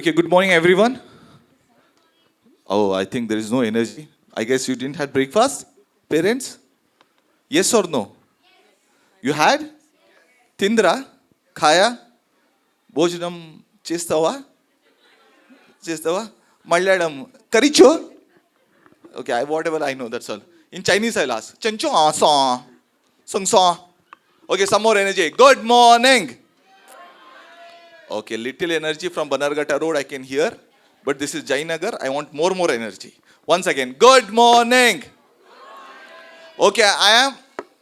Okay, good morning, everyone. Oh, I think there is no energy. I guess you didn't have breakfast, parents? Yes or no? You had? Tindra? Khaya? Bhojanam chestava? Chestava? Malladam? Karicho? Okay, whatever I know, that's all. In Chinese, I'll ask. Chancho asa? Sung sa? Okay, some more energy. Good morning. Okay, little energy from Banargata Road I can hear. But this is Jainagar. I want more energy. Once again, good morning. Okay, I am.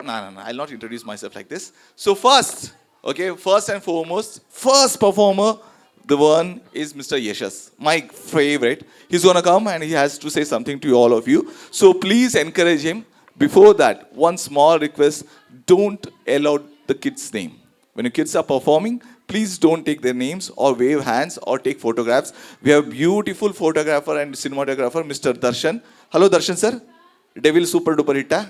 No. I'll not introduce myself like this. So first and foremost, first performer, the one is Mr. Yashas, my favorite. He's gonna come and he has to say something to all of you. So please encourage him. Before that, one small request: don't allow the kids' name. When your kids are performing, please don't take their names or wave hands or take photographs. We have beautiful photographer and cinematographer, Mr. Darshan. Hello, Darshan sir. Devil super duper hitta.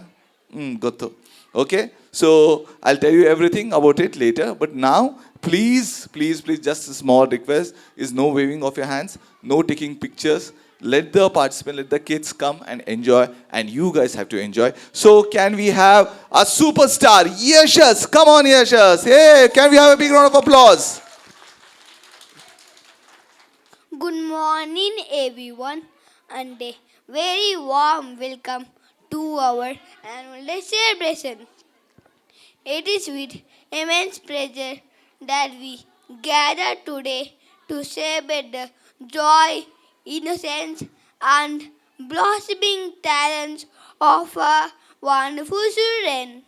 Gotto. Okay, so I'll tell you everything about it later. But now, please, just a small request is no waving of your hands, no taking pictures. Let the participants, let the kids come and enjoy, and you guys have to enjoy. So, can we have a superstar, Yashas? Come on, Yashas. Hey, can we have a big round of applause? Good morning, everyone, and a very warm welcome to our annual day celebration. It is with immense pleasure that we gather today to celebrate the joy, innocence, and blossoming talents of our wonderful children.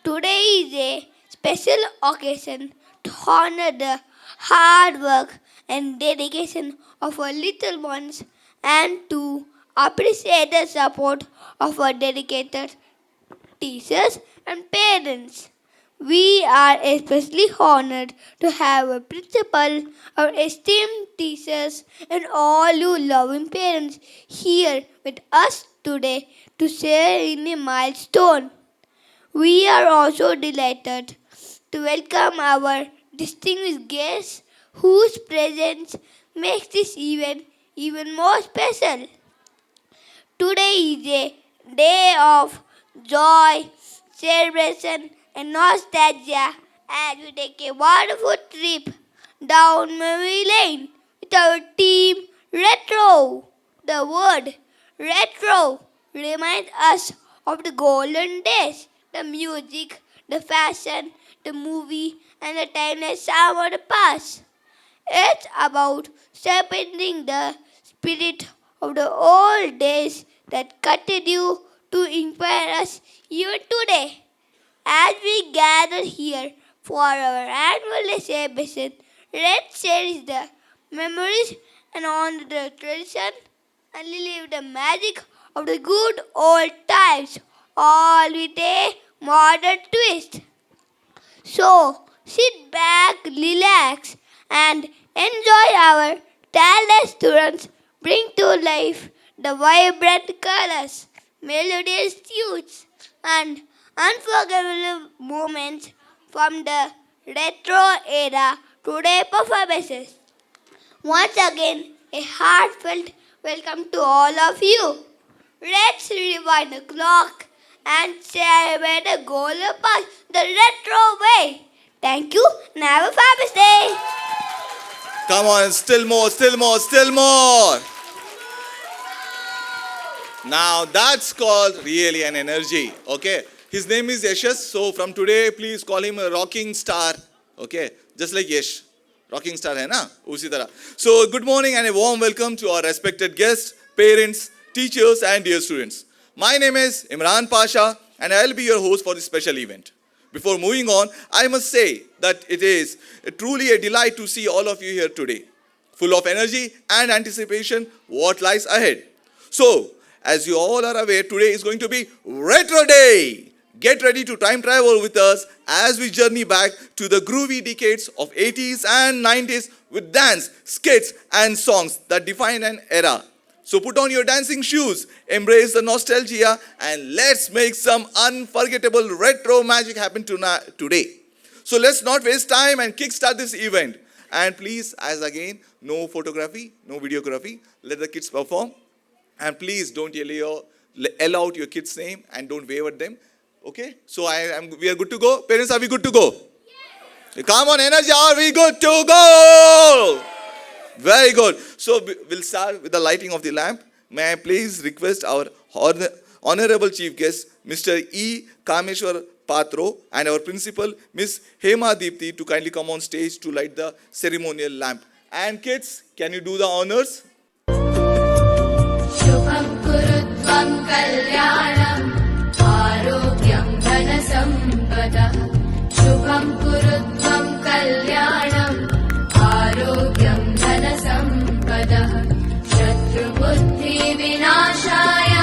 Today is a special occasion to honor the hard work and dedication of our little ones and to appreciate the support of our dedicated teachers and parents. We are especially honored to have a principal, our esteemed teachers, and all you loving parents here with us today to share in a milestone. We are also delighted to welcome our distinguished guests whose presence makes this event even more special. Today is a day of joy, celebration, and nostalgia as we take a wonderful trip down memory lane with our team Retro. The word retro reminds us of the golden days, the music, the fashion, the movie, and the timeless sound of the past. It's about sharpening the spirit of the old days that continue to inspire us even today. As we gather here for our annual day celebration, let's cherish the memories and honor the tradition and relive the magic of the good old times, all with a modern twist. So, sit back, relax, and enjoy our talented students bring to life the vibrant colors, melodious tunes, and unforgettable moments from the retro era to their performances. Once again, a heartfelt welcome to all of you. Let's rewind the clock and celebrate the golden past the retro way. Thank you and have a fabulous day. Come on, still more. Now that's called really an energy. Okay, his name is Yashas. So from today, please call him a rocking star. Okay, just like Yash, rocking star hai na? Usi tarah. So good morning and a warm welcome to our respected guests, parents, teachers, and dear students. My name is Imran Pasha, and I'll be your host for this special event. Before moving on, I must say that it is truly a delight to see all of you here today, full of energy and anticipation what lies ahead. So, as you all are aware, today is going to be Retro Day. Get ready to time travel with us as we journey back to the groovy decades of 80s and 90s with dance, skits, and songs that define an era. So put on your dancing shoes, embrace the nostalgia, and let's make some unforgettable retro magic happen today. So let's not waste time and kickstart this event. And please, as again, no photography, no videography. Let the kids perform. And please don't yell out your kid's name and don't wave at them. Okay? So we are good to go. Parents, are we good to go? Yes. Come on, energy. Are we good to go? Very good. So we'll start with the lighting of the lamp. May I please request our honorable chief guest, Mr. E. Kameshwar Patro, and our principal, Miss Hema Deepthi, to kindly come on stage to light the ceremonial lamp. And kids, can you do the honors? शुभं कुरुत्वं कल्याणम् आरोग्यं धनसम्पदः शुभं कुरुत्वं कल्याणम् आरोग्यं धनसम्पदः शत्रुबुद्धिविनाशाय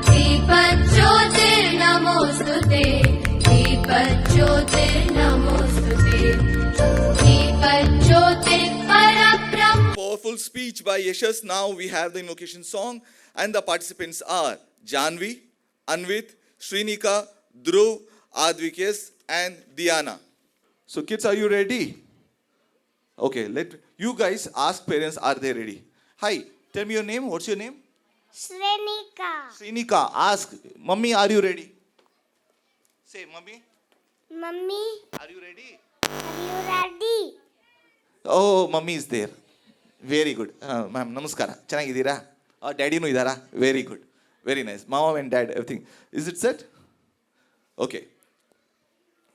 दीपज्योतिर्नमोऽस्तुते दीपज्योतिर्नमोऽस्तुते दीपज्योतिर्परब्रह्म. Powerful speech by Yashas. Now we have the invocation song, and the participants are Janvi, Anvit, Srinika, Dhruv, Advikes, and Diana. So kids, are you ready? Okay, let you guys ask parents, are they ready? Hi, tell me your name. What's your name? Srenika. Srinika, ask, Mummy, are you ready? Say, Mummy, Mummy, are you ready? are you ready? Oh, Mummy is there. Very good. Ma'am, namaskara. Chennagidira? Daddy nu idara? Very good. Very nice. Mom and dad, everything. Is it set? Okay.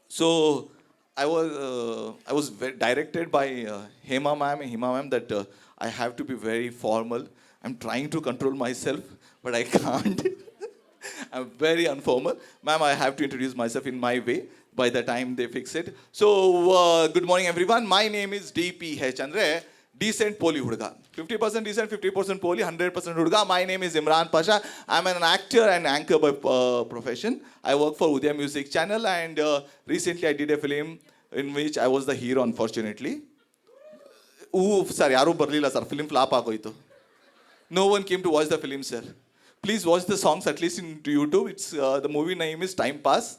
So, I was directed by Hema ma'am and Hema ma'am that I have to be very formal. I'm trying to control myself, but I can't. I'm very informal. Ma'am, I have to introduce myself in my way by the time they fix it. So, good morning everyone. My name is DPH Andre. Decent Poli Hudga. 50% decent, 50% Poli, 100% Hudga. My name is Imran Pasha. I'm an actor and anchor by profession. I work for Udaya Music Channel, and recently I did a film in which I was the hero, unfortunately. Ooh, sir, yaru barlila sir. Film flop agoito. No one came to watch the film, sir. Please watch the songs at least in YouTube. It's the movie name is Time Pass.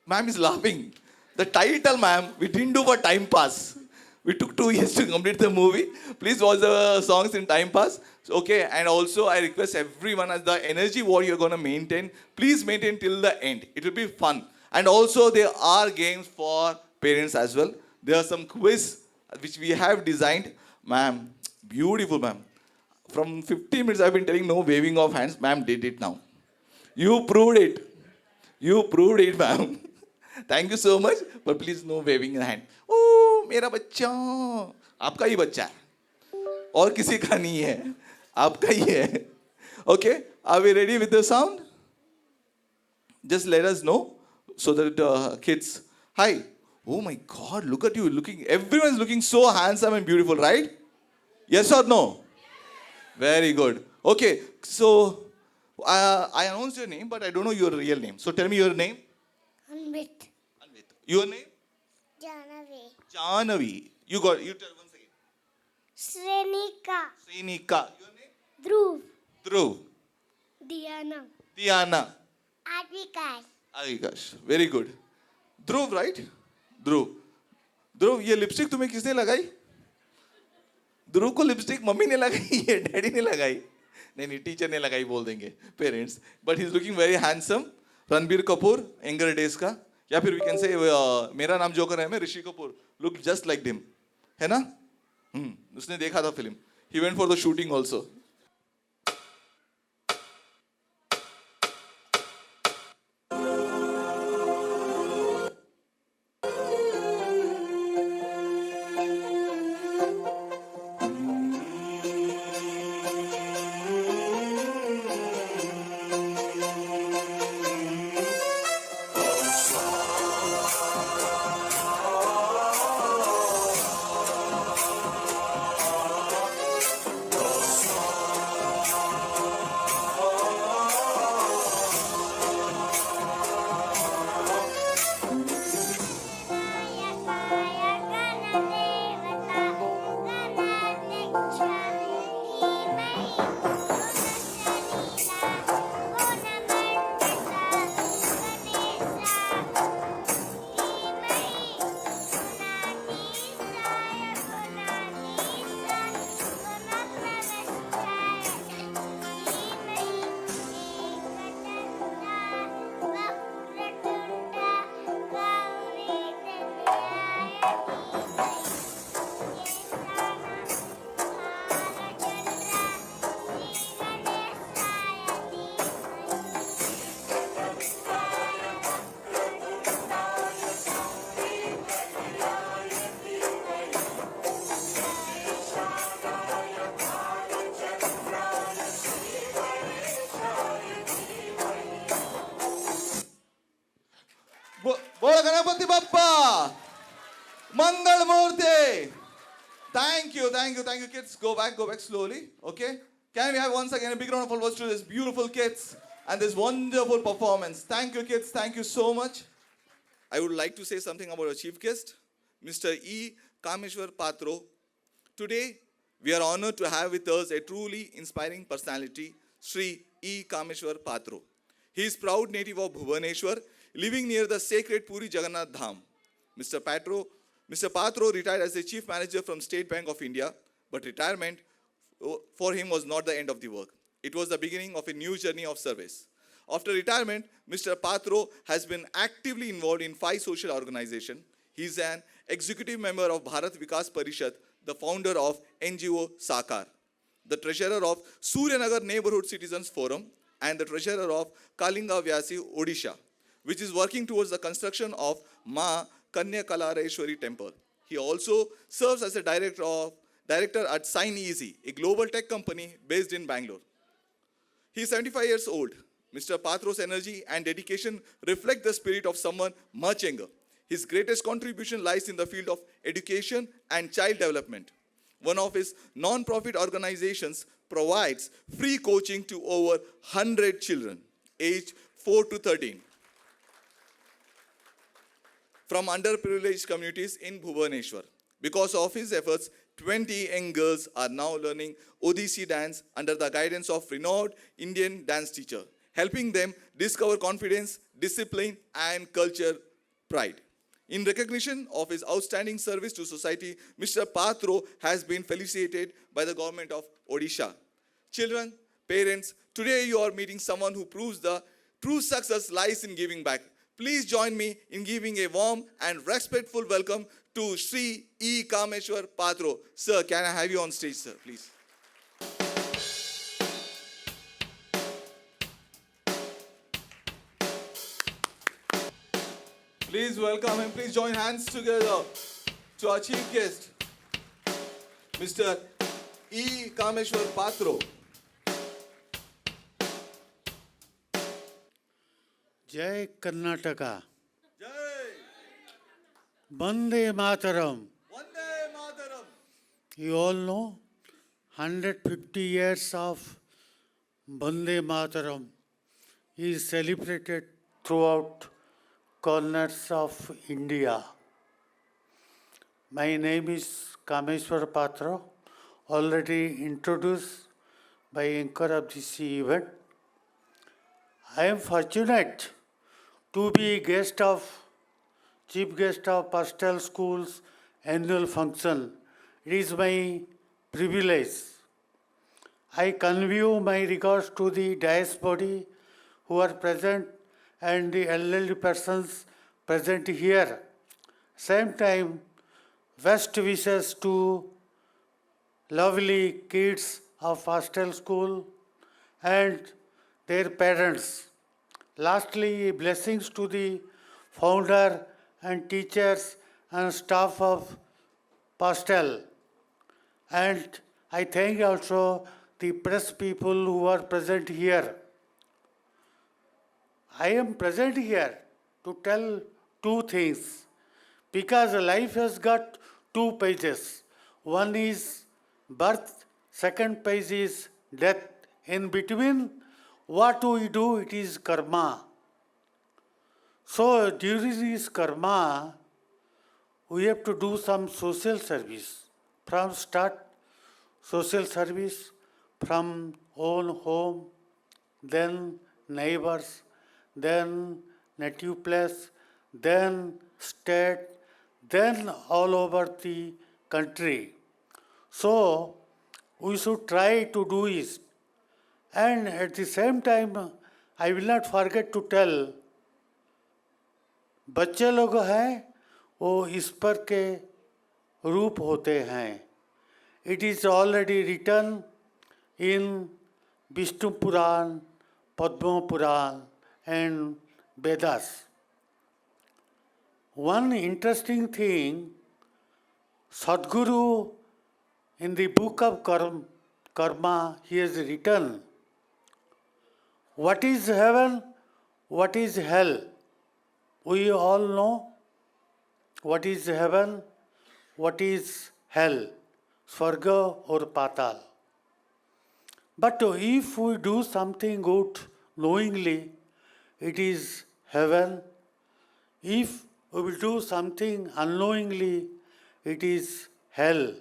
Ma'am is laughing. The title, ma'am, we didn't do for Time Pass. We took 2 years to complete the movie. Please watch the songs in Time Pass. Okay, and also I request everyone, as the energy what you're going to maintain, please maintain till the end. It will be fun. And also there are games for parents as well. There are some quiz which we have designed. Ma'am, beautiful ma'am. From 15 minutes I've been telling no waving of hands. Ma'am did it now. You proved it. You proved it, ma'am. Thank you so much. But please no waving the hand. Oh, मेरा बच्चा. आपका ही बच्चा है. और किसी का नहीं है. आपका ही है. Okay. Are we ready with the sound? Just let us know so that kids. Hi. Oh my God. Look at you. Everyone is looking so handsome and beautiful, right? Yes or no? Very good. Okay. So I announced your name, but I don't know your real name. So tell me your name. Anvit. Your name? Janavi. Janavi. You tell once again. Srenika. Srinika. Your name? Dhruv. Dhruv. Diana. Diana. Advikas. Avikash. Very good. Dhruv, right? Dhruv. Dhruv, ये lipstick तुम्हें किसने लगाई? ध्रुव को lipstick mummy ने लगाई है, daddy ने लगाई? नहीं, टीचर ने लगाई बोल देंगे, parents. But he is looking very handsome. Ranbir Kapoor, younger days का, या फिर वी कैन से मेरा नाम जोकर है, मैं Rishi Kapoor, look just like him, है ना? उसने देखा था film. He went for the shooting also. बोलो गणपति बप्पा मंगल मूर्ति. Thank you, kids. Go back slowly, okay? Can we have once again a big round of applause to this beautiful kids and this wonderful performance? Thank you, kids. Thank you so much. I would like to say something about our chief guest, Mr. E. Kameshwar Patro. Today, we are honored to have with us a truly inspiring personality, Sri E. Kameshwar Patro. He is proud native of Bhubaneswar, living near the sacred Puri Jagannath Dham. Mr. Patro retired as the chief manager from State Bank of India, but retirement for him was not the end of the work. It was the beginning of a new journey of service. After retirement, Mr. Patro has been actively involved in 5 social organizations. He is an executive member of Bharat Vikas Parishad, the founder of NGO Sakar, the treasurer of Suryanagar Neighborhood Citizens Forum, and the treasurer of Kalinga Vyasi, Odisha, which is working towards the construction of Ma Kanya Kalareshwari temple. He also serves as a director at Sign Easy, a global tech company based in Bangalore. He is 75 years old. Mr. Patro's energy and dedication reflect the spirit of someone much younger. His greatest contribution lies in the field of education and child development. One of his non-profit organizations provides free coaching to over 100 children, aged 4 to 13. From underprivileged communities in Bhubaneswar. Because of his efforts, 20 young girls are now learning Odissi dance under the guidance of renowned Indian dance teacher, helping them discover confidence, discipline, and culture pride. In recognition of his outstanding service to society, Mr. Patro has been felicitated by the government of Odisha. Children, parents, today you are meeting someone who proves the true success lies in giving back. Please join me in giving a warm and respectful welcome to Sri E. Kameshwar Patro. Sir, can I have you on stage, sir, please? Please welcome him. Please join hands together to our chief guest, Mr. E. Kameshwar Patro. जय Karnataka Jai! Vande Mataram. Vande Mataram! You all know 150 years of Vande Mataram is celebrated throughout corners of India. My name is Kameshwar Patro, already introduced by anchor of this event. I am fortunate to be chief guest of Pastoral School's annual function. It is my privilege. I convey my regards to the dais body who are present and the elderly persons present here. Same time, best wishes to lovely kids of Pastoral School and their parents. Lastly, blessings to the founder and teachers and staff of Pastoral. And I thank also the press people who are present here. I am present here to tell 2 things because life has got 2 pages. One is birth, second page is death. In between, what we do, it is karma. So during this karma, we have to do some social service. From start, social service from own home, then neighbors, then native place, then state, then all over the country. So we should try to do it. And at the same time, I will not forget to tell, बच्चे लोग हैं वो ईश्वर के रूप होते हैं. It is already written in Vishnu Puran, Padma Puran and Vedas. One interesting thing, Sadhguru in the book of Karma, he has written, what is heaven, what is hell, We all know what is heaven, what is hell, Swarga or Patal. But if we do something good knowingly, it is heaven. If we will do something unknowingly, it is hell.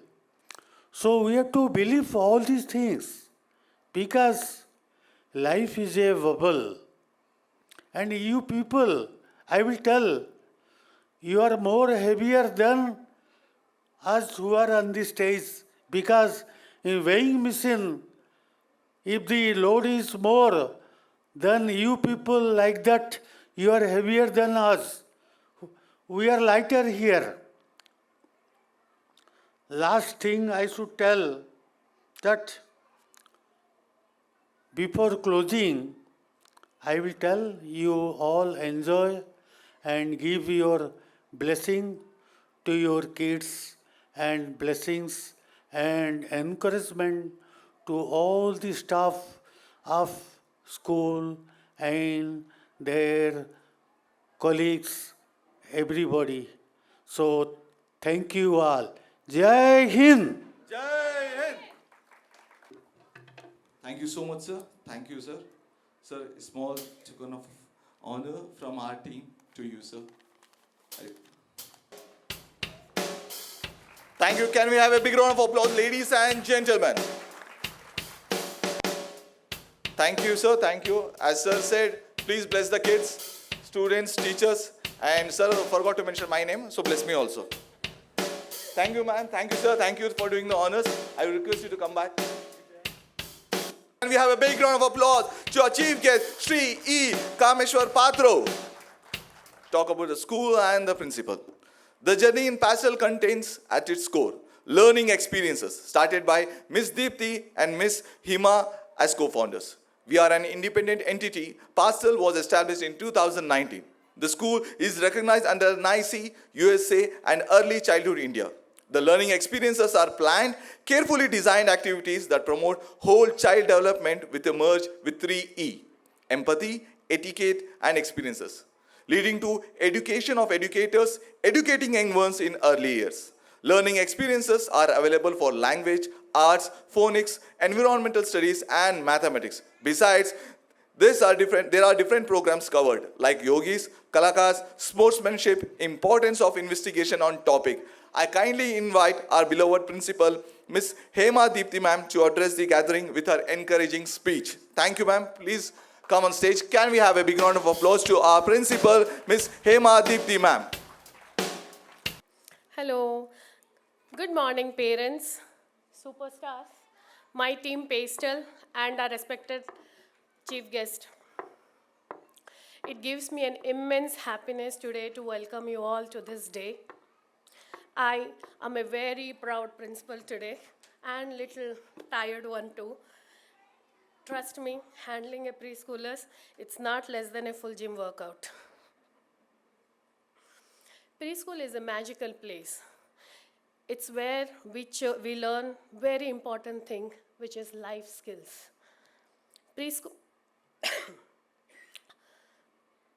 So we have to believe all these things because life is a bubble. And you people, I will tell, you are more heavier than us who are on the stage because in weighing machine, if the load is more, then you people like that, you are heavier than us. We are lighter here. Last thing I should tell that before closing, I will tell you all enjoy and give your blessing to your kids and blessings and encouragement to all the staff of school and their colleagues, everybody. So thank you all. Jai Hind. Jai Hind. Thank you so much, sir. Thank you, sir. Sir, a small token of honor from our team to you, sir. Thank you. Can we have a big round of applause, ladies and gentlemen? Thank you, sir. Thank you. As sir said, please bless the kids, students, teachers, and sir forgot to mention my name, so bless me also. Thank you, ma'am. Thank you, sir. Thank you for doing the honors. I will request you to come back. And we have a big round of applause to our chief guest, Sri E. Kameshwar Patro. Talk about the school and the principal. The journey in Pastel contains at its core learning experiences started by Miss Deepthi and Miss Hima as co-founders. We are an independent entity. Pastel was established in 2019. The school is recognized under NICE, USA, and Early Childhood India. The learning experiences are planned, carefully designed activities that promote whole child development with a merge with 3E: empathy, etiquette, and experiences, leading to education of educators, educating young ones in early years. Learning experiences are available for language, arts, phonics, environmental studies, and mathematics. Besides, there are different programs covered like yogis, kalakas, sportsmanship, importance of investigation on topic. I kindly invite our beloved principal, Miss Hema Deepthi ma'am, to address the gathering with her encouraging speech. Thank you, ma'am. Please come on stage. Can we have a big round of applause to our principal, Miss Hema Deepthi ma'am? Hello. Good morning, parents, superstars, my team Pastel, and our respected chief guest. It gives me an immense happiness today to welcome you all to this day. I am a very proud principal today and little tired one too. Trust me, handling a preschoolers, it's not less than a full gym workout. Preschool is a magical place. It's where we learn very important thing, which is life skills. Preschool,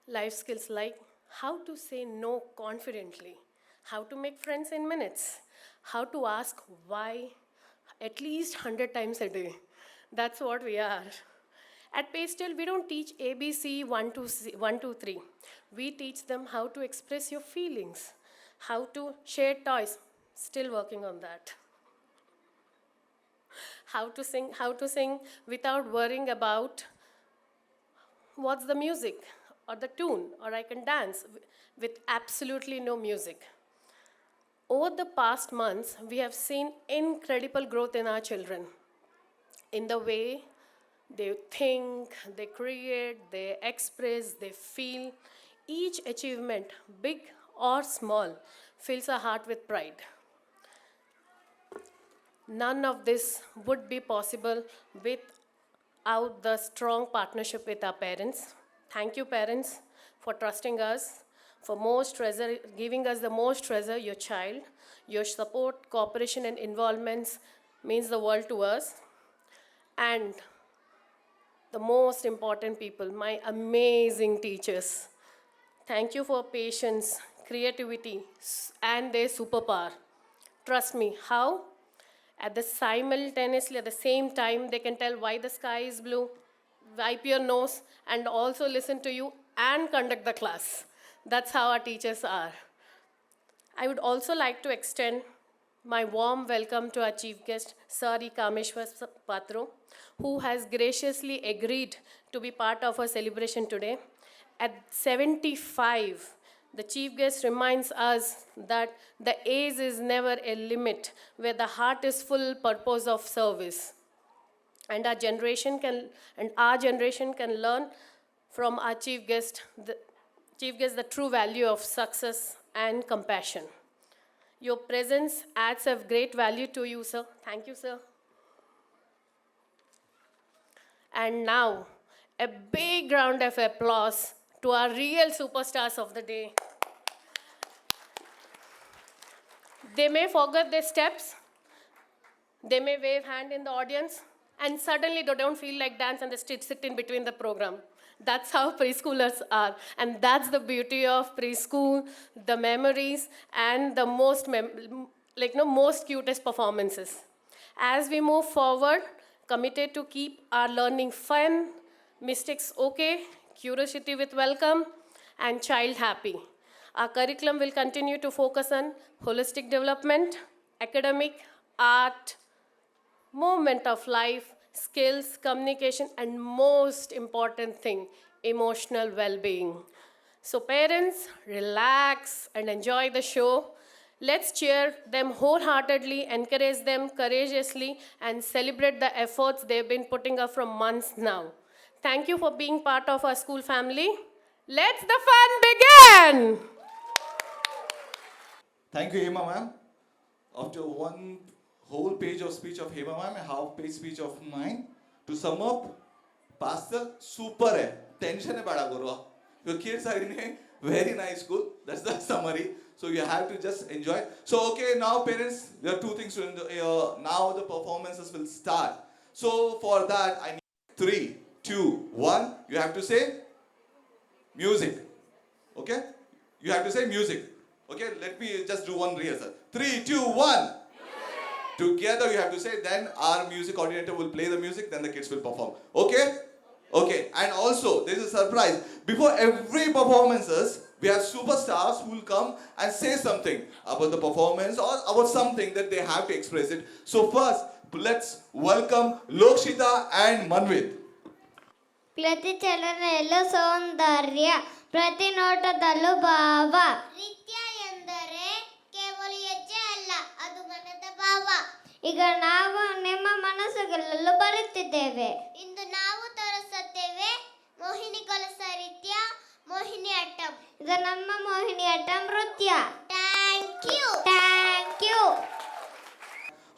life skills like how to say no confidently, how to make friends in minutes, how to ask why at least 100 times a day. That's what we are. At Pastel, we don't teach ABC 1, 2, 3. We teach them how to express your feelings, how to share toys. Still working on that. How to sing without worrying about what's the music or the tune, or I can dance with absolutely no music. Over the past months, we have seen incredible growth in our children, in the way they think, they create, they express, they feel. Each achievement, big or small, fills our heart with pride. None of this would be possible without the strong partnership with our parents. Thank you, parents, for trusting us, for giving us the most treasure, your child. Your support, cooperation, and involvements means the world to us. And the most important people, my amazing teachers. Thank you for patience, creativity, and their superpower. Trust me, how? At the simultaneously, at the same time, they can tell why the sky is blue, wipe your nose, and also listen to you and conduct the class. That's how our teachers are. I would also like to extend my warm welcome to our chief guest, Sir E. Kameshwar Patro, who has graciously agreed to be part of our celebration today. At 75, the chief guest reminds us that the age is never a limit, where the heart is full purpose of service. And our generation can learn from our chief guest the true value of success and compassion. Your presence adds a great value to you, sir. Thank you, sir. And now, a big round of applause to our real superstars of the day. They may forget their steps, they may wave hand in the audience, and suddenly they don't feel like dance and they sit in between the program. That's how preschoolers are. And that's the beauty of preschool, the memories, and the most cutest performances. As we move forward, committed to keep our learning fun, mistakes okay, curiosity with welcome, and child happy. Our curriculum will continue to focus on holistic development, academic, art, movement of life, skills, communication, and most important thing, emotional well-being. So parents, relax and enjoy the show. Let's cheer them wholeheartedly, encourage them courageously, and celebrate the efforts they've been putting up from months now. Thank you for being part of our school family. Let's the fun begin! Thank you, Hema ma'am. After one whole page of speech of Hema ma'am and half page speech of mine, to sum up, Pastor, super hai. Tension hai bada guru. Your kids are in a very nice school. That's the summary. So you have to just enjoy. So okay, now parents, there are two things to enjoy. Now the performances will start. So for that, I need 3, 2, 1. You have to say music. Okay? You have to say music. Okay, let me just do one rehearsal. 3, 2, 1. Together you have to say, then our music coordinator will play the music, then the kids will perform. Okay? Okay, and also there is a surprise. Before every performances, we have superstars who will come and say something about the performance or about something that they have to express it. So first, let's welcome Lokshita and Manvit. ಪ್ರತಿ ಚಲನೆಯಲ್ಲೂ ಸೌಂದರ್ಯ, ಪ್ರತಿ ನೋಟದಲ್ಲೂ ಭಾವ. ನೃತ್ಯ ಎಂದರೆ ಕೇವಲ ಹೆಜ್ಜೆ ಅಲ್ಲ, ಅದು ಮನದ ಭಾವ. ಈಗ ನಾವು ನಿಮ್ಮ ಮನಸ್ಸುಗಳಲ್ಲೂ ಬರುತ್ತಿದ್ದೇವೆ. ಇಂದು ನಾವು ತೋರಿಸುತ್ತೇವೆ ಮೋಹಿನಿ ಕೊಲಸ ನೃತ್ಯ, ಮೋಹಿನಿ ಅಟ್ಟಂ. ಇದು ನಮ್ಮ ಮೋಹಿನಿ ಅಟ್ಟಂ ನೃತ್ಯ. Thank you. Thank you.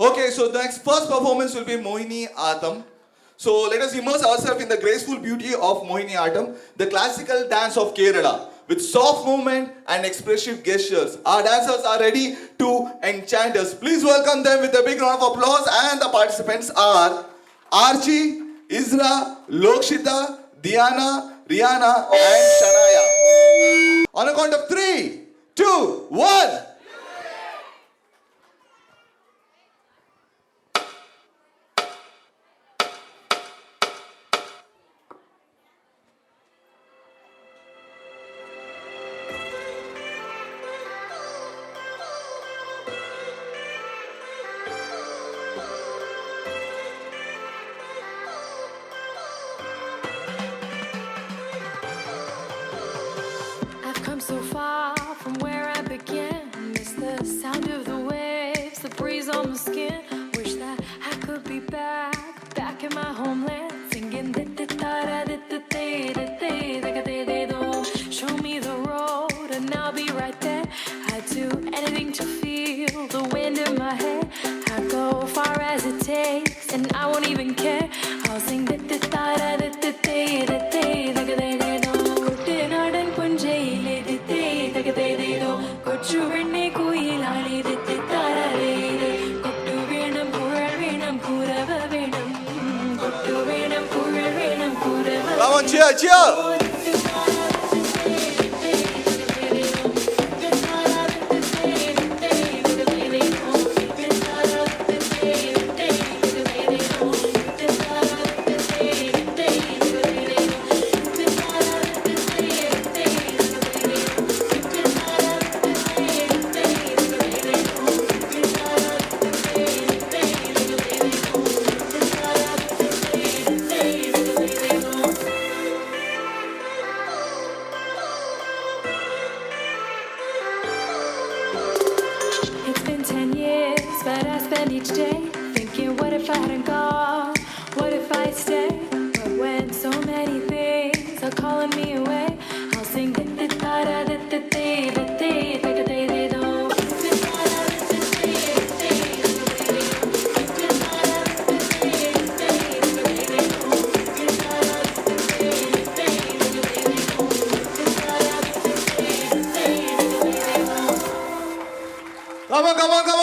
Okay, so the next first performance will be Mohini Atam. So let us immerse ourselves in the graceful beauty of Mohini Atam, the classical dance of Kerala, with soft movement and expressive gestures. Our dancers are ready to enchant us. Please welcome them with a big round of applause. And the participants are Archie, Isra, Lokshita, Diana, Rihanna, and Shanaya. On a count of 3, 2, 1. I've come so far from where I began. Miss the sound of the waves, the breeze on the skin. Wish that I could be back in my homeland, singing. Show me the road and I'll be right there. I'd do anything to feel the wind in my hair. I'd go far as it takes and I won't even care. I'll sing. Come on, cheer, cheer. but I spend each day thinking, what if I hadn't gone? What if I stayed? But when so many things are calling me away, I'll sing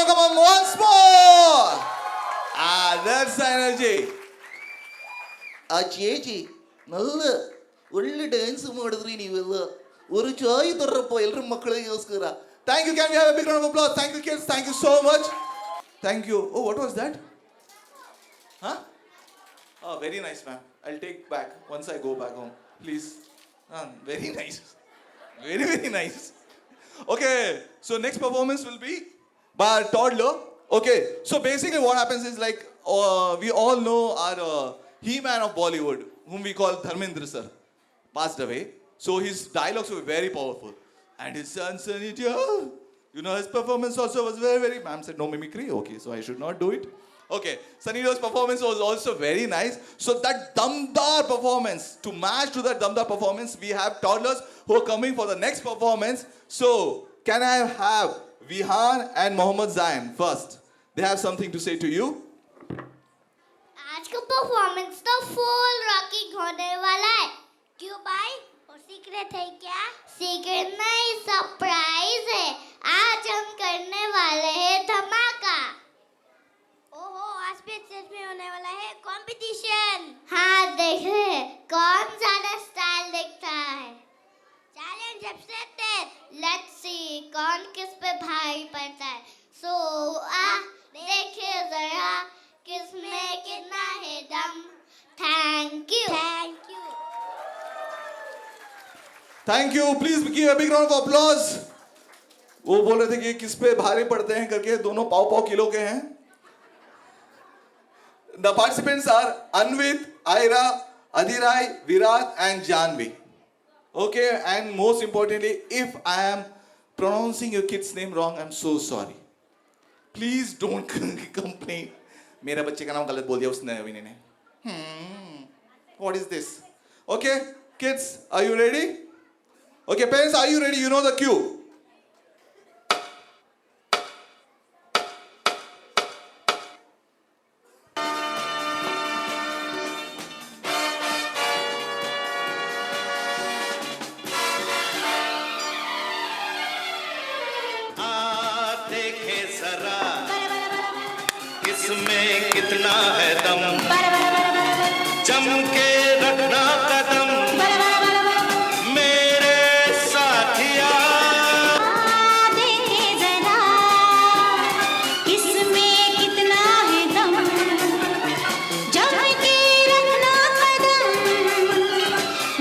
Come on, once more. That's the energy. ಆ ಚೇಚಿ ನಲ್ಲ ಒಳ್ಳೆ dance ಮಾಡಿದ್ರಿ ನೀವೆಲ್ಲ ಒಂದು ಚಾಯ್ ತರ್ರಪ್ಪ ಎಲ್ಲರ ಮಕ್ಕಳಿಗೋಸ್ಕರ. Thank you. Can we have a big round of applause? Thank you, kids. Thank you so much. Thank you. Oh, what was that? Huh? Oh, very nice, ma'am. I'll take back once I go back home. Please. Very nice. Very, very nice. Okay, so next performance will be by a toddler. Okay, so basically what happens is like we all know our he-man of Bollywood, whom we call Dharmendra sir, passed away. So his dialogues were very powerful. And his son, Sunny Deol, you know, his performance also was very, very... Ma'am said no mimicry. Okay, so I should not do it. Okay, Sunny Deol's performance was also very nice. So that Damdar performance, to match to that Damdar performance, we have toddlers who are coming for the next performance. So, can I have Vihan and Mohammad Zain first? They have something to say to you. आज का performance तो full rocking होने वाला है. क्यों भाई? वो secret है क्या? सीक्रेट नहीं, सरप्राइज है. आज हम करने वाले हैं धमाका. ओहो, आज भी स्टेज में होने वाला है कंपटीशन. हाँ, देखे कौन ज्यादा स्टाइल दिखता है. Challenge accepted. लेट्स सी कौन किस पे भारी पड़ता है. सो देखिए जरा किसमें कितना है दम. Thank you. Thank you. Please give a big round of applause. वो बोल रहे थे कि किस पे भारी पड़ते हैं करके, दोनों पाव किलो के हैं. The participants are Anvit, Aira, Adhirai, Virat and Janvi. Okay, and most importantly, if I am pronouncing your kid's name wrong, I'm so sorry. Please don't complain. मेरा बच्चे का नाम गलत बोल दिया उसने अभी ने. What is this? Okay, kids, are you ready? Okay, parents, are you ready? You know the cue. देखे जरा किसमें कितना है दम, जम के रखना कदम मेरे साथिया. देखे जरा किसमें कितना है दम. जम के रखना कदम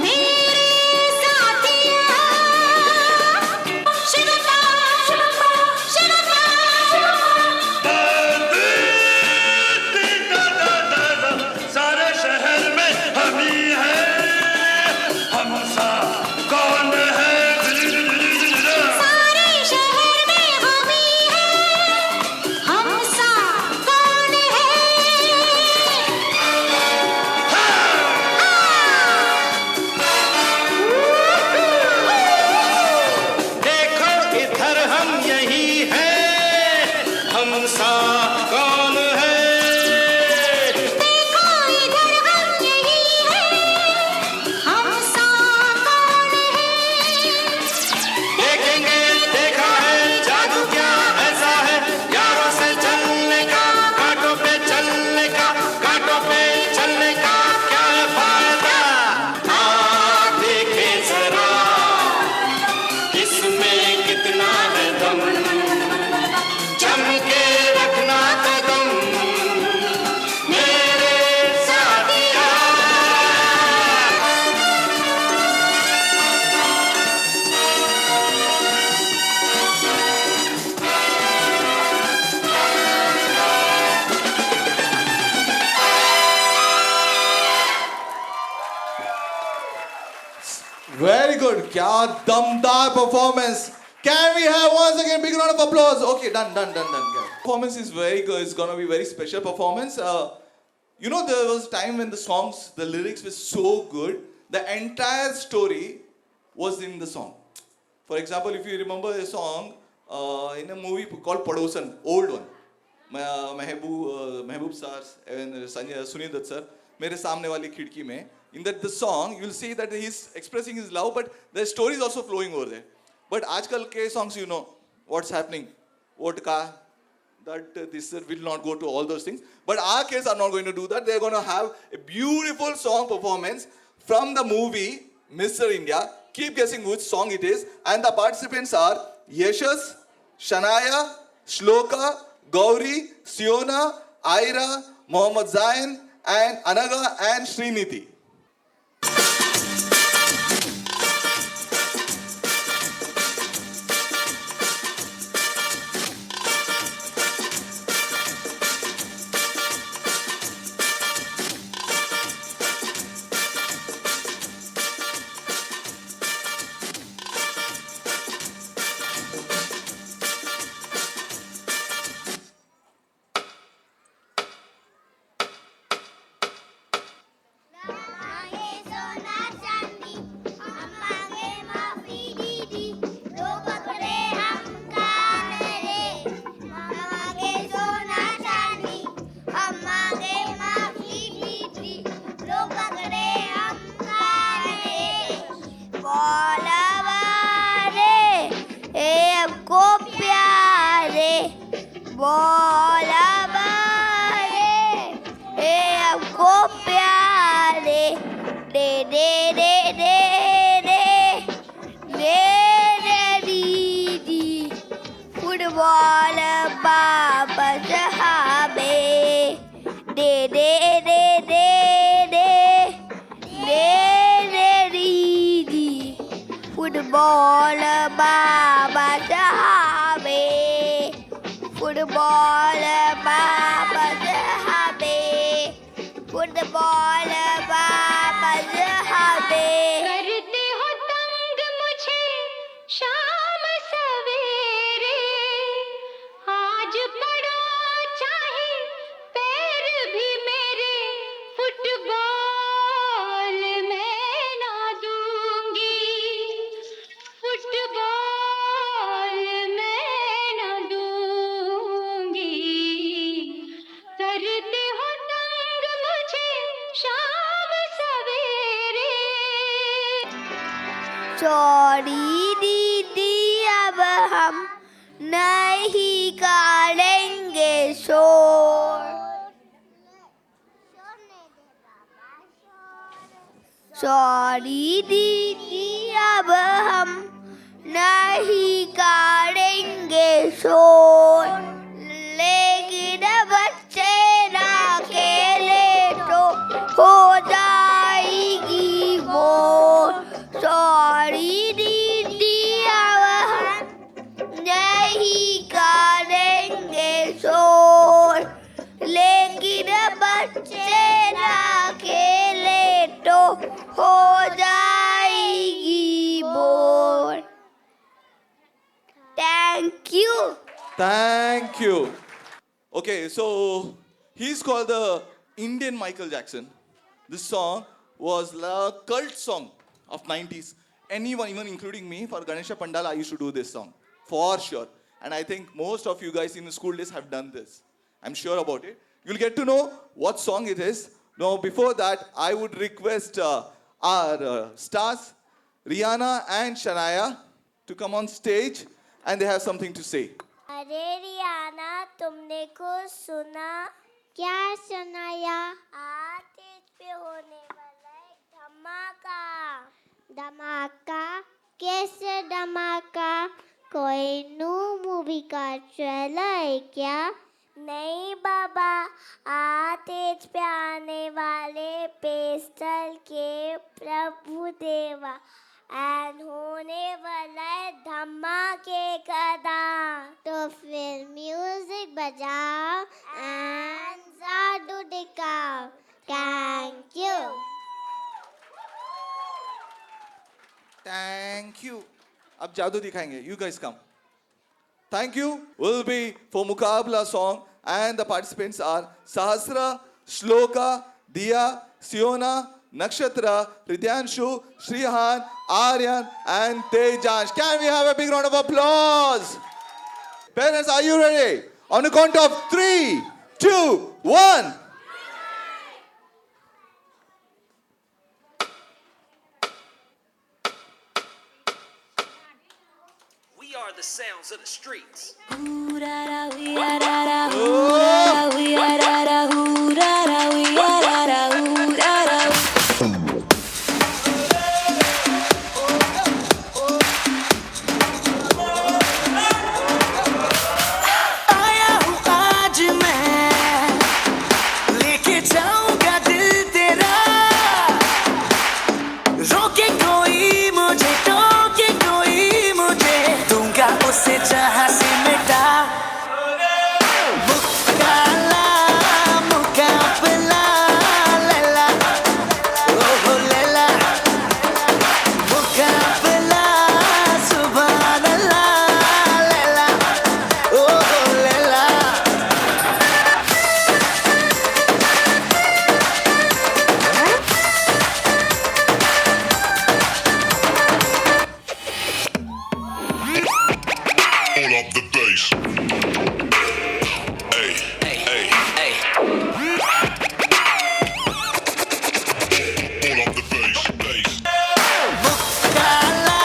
मेरे साथिया. शिवपा शिवपा शिवपा. सारे शहर में हम ही हैं, हम सा कौन है. सारे शहर में हम ही हैं, हम सा कौन है. देखो इधर हम यही हैं, हम सा कौन है. देखो इधर हम यही हैं, हम सा कौन है. देखेंगे देखा है जादू क्या ऐसा है, यारों से चलने का, कांटों पे चलने का, कांटों पे चलने का क्या है फायदा. देखे जरा किसमें कितना है दम, जम के रखना कदम मेरे साथिया. Very good. क्या दमदार performance. Can we have once again big round of applause? Okay, done. performance is very good. It's gonna be very special performance. You know, there was a time when the songs, the lyrics were so good, the entire story was in the song. For example, if you remember a song in a movie called Padosan, old one, Mehboob sir and Sunil Dutt sir, मेरे सामने वाली खिड़की में. In that the song, you'll see that he's expressing his love, but the story is also flowing over there. But आजकल के songs, you know, what's happening? Vodka, that this will not go to all those things. But our kids are not going to do that. They're going to have a beautiful song performance from the movie Mr. India. Keep guessing which song it is. And the participants are Yashas, Shanaya, Shloka, Gauri, Siona, Aira, Mohammad Zain, and Anaga and Srinidhi. मांगे सोना चांदी हम मांगे माफी दीदी लो पकड़े हम कान रे मांगे सोना चांदी हम मांगे माफी दीदी लो पकड़े हम कान रे बोलवा रे ए हमको प्यारे बोलवा रे ए हमको प्यारे दे दे दे दे दे दे दे दीदी फुटबॉल बाबा साहबे दे दे दे दे दे दे दे दीदी फुटबॉल बाबा साहबे फुटबॉल बाबा साहबे फुटबॉल बाबा साहबे करते हो तंग मुझे शाम सवेरे आज पड़ो चाहे पैर भी मेरे फुटबॉल मैं ना दूंगी फुटबॉल मैं ना दूंगी करते हो तंग मुझे शाम सवेरे सॉरी दीदी अब हम नहीं करेंगे शोर सॉरी दीदी अब हम नहीं करेंगे शोर लेकिन बच्चे ना खेले तो हो जाएगी बोर सॉरी दीदी अब हम नहीं करेंगे शोर लेकिन बच्चे ना खेले तो हो जाएगी bore thank you Thank you. Okay, so he's called the Indian Michael Jackson. This song was a cult song of 90s. Anyone, even including me, for Ganesha Pandal, I used to do this song. For sure. And I think most of you guys in the school days have done this. I'm sure about it. You'll get to know what song it is. Now, before that, I would request our stars, Rihanna and Shania, to come on stage and they have something to say. अरे रियाना तुमने कुछ सुना क्या सुनाया आज stage पे होने वाला है धमाका धमाका कैसे धमाका कोई न्यू मूवी का ट्रेलर है क्या नहीं बाबा आज स्टेज पे आने वाले पेस्टल के प्रभु देवा एंड होने वाला है धमाके का डांस तो फिर म्यूजिक बजाओ एंड जादू दिखाओ थैंक यू Thank you. अब जादू दिखाएंगे. You guys come. Thank you. Will be for Mukabla song, and the participants are Sahasra, Shloka, Diya, Siona, Nakshatra, Ridyanshu, Shrihan, Aryan, and Tejansh. Can we have a big round of applause? Parents, are you ready? On the count of 3, 2, 1. We are the sounds of the streets. आया हूँ आज मैं लेके जाऊंगा दिल तेरा रोके कोई मुझे टोके कोई मुझे दूंगा उसे जहां से मिटा मुकाला मुकाबला लैला ओहो लैला मुकाबला सुभान अल्लाह लैला ओहो Laila Pull up the bass. Hey, hey, hey. Pull up the bass, bass. मुकाला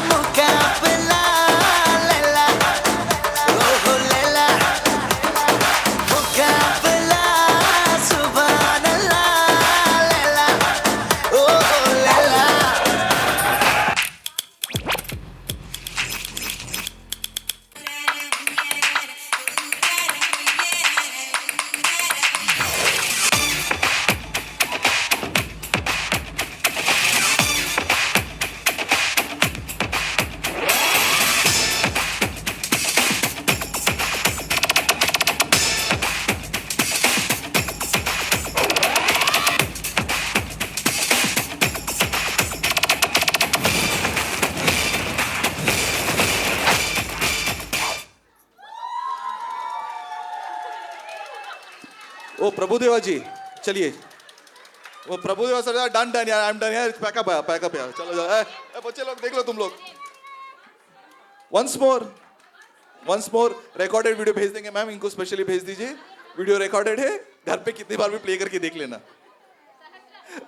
मुकाबला लैला ओहो लैला मुकाबला सुभान अल्लाह लैला ओहो लैला ओ प्रभुदेवा जी, चलिए. वो प्रभुदेवा सर, डन डन यार, आई एम डन यार. पैकअप यार, चलो जाओ. बच्चे लोग देख लो तुम लोग. वंस मोर रिकॉर्डेड वीडियो भेज देंगे मैम. इनको स्पेशली भेज दीजिए. वीडियो रिकॉर्डेड है, घर पे कितनी बार भी प्ले करके देख लेना.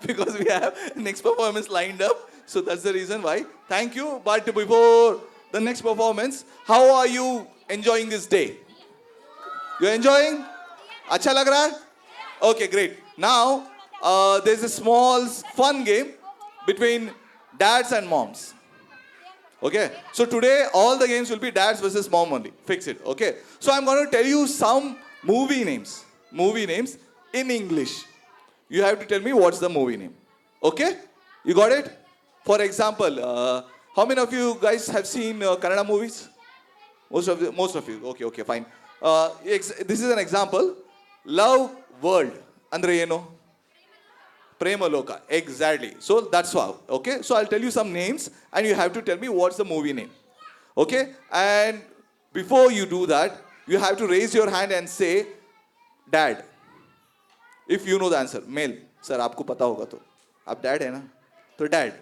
Because we have next performance lined up, so that's the reason why. Thank you. But before the next performance, how are you enjoying this day? You enjoying? अच्छा लग रहा है? Okay, great. Now there's a small fun game between dads and moms. Okay, so today all the games will be dads versus mom only. Fix it. Okay, so I'm going to tell you some movie names in English. You have to tell me what's the movie name. Okay, you got it? For example, how many of you guys have seen Kannada movies? Most of you. Okay, fine. This is an example. Love World. Andre eno? Prema Loka. Exactly. So that's how. Okay. So I'll tell you some names and you have to tell me what's the movie name. Okay. And before you do that, you have to raise your hand and say, Dad. If you know the answer. Male. Sir, आपको पता होगा तो. आप dad है ना? तो dad.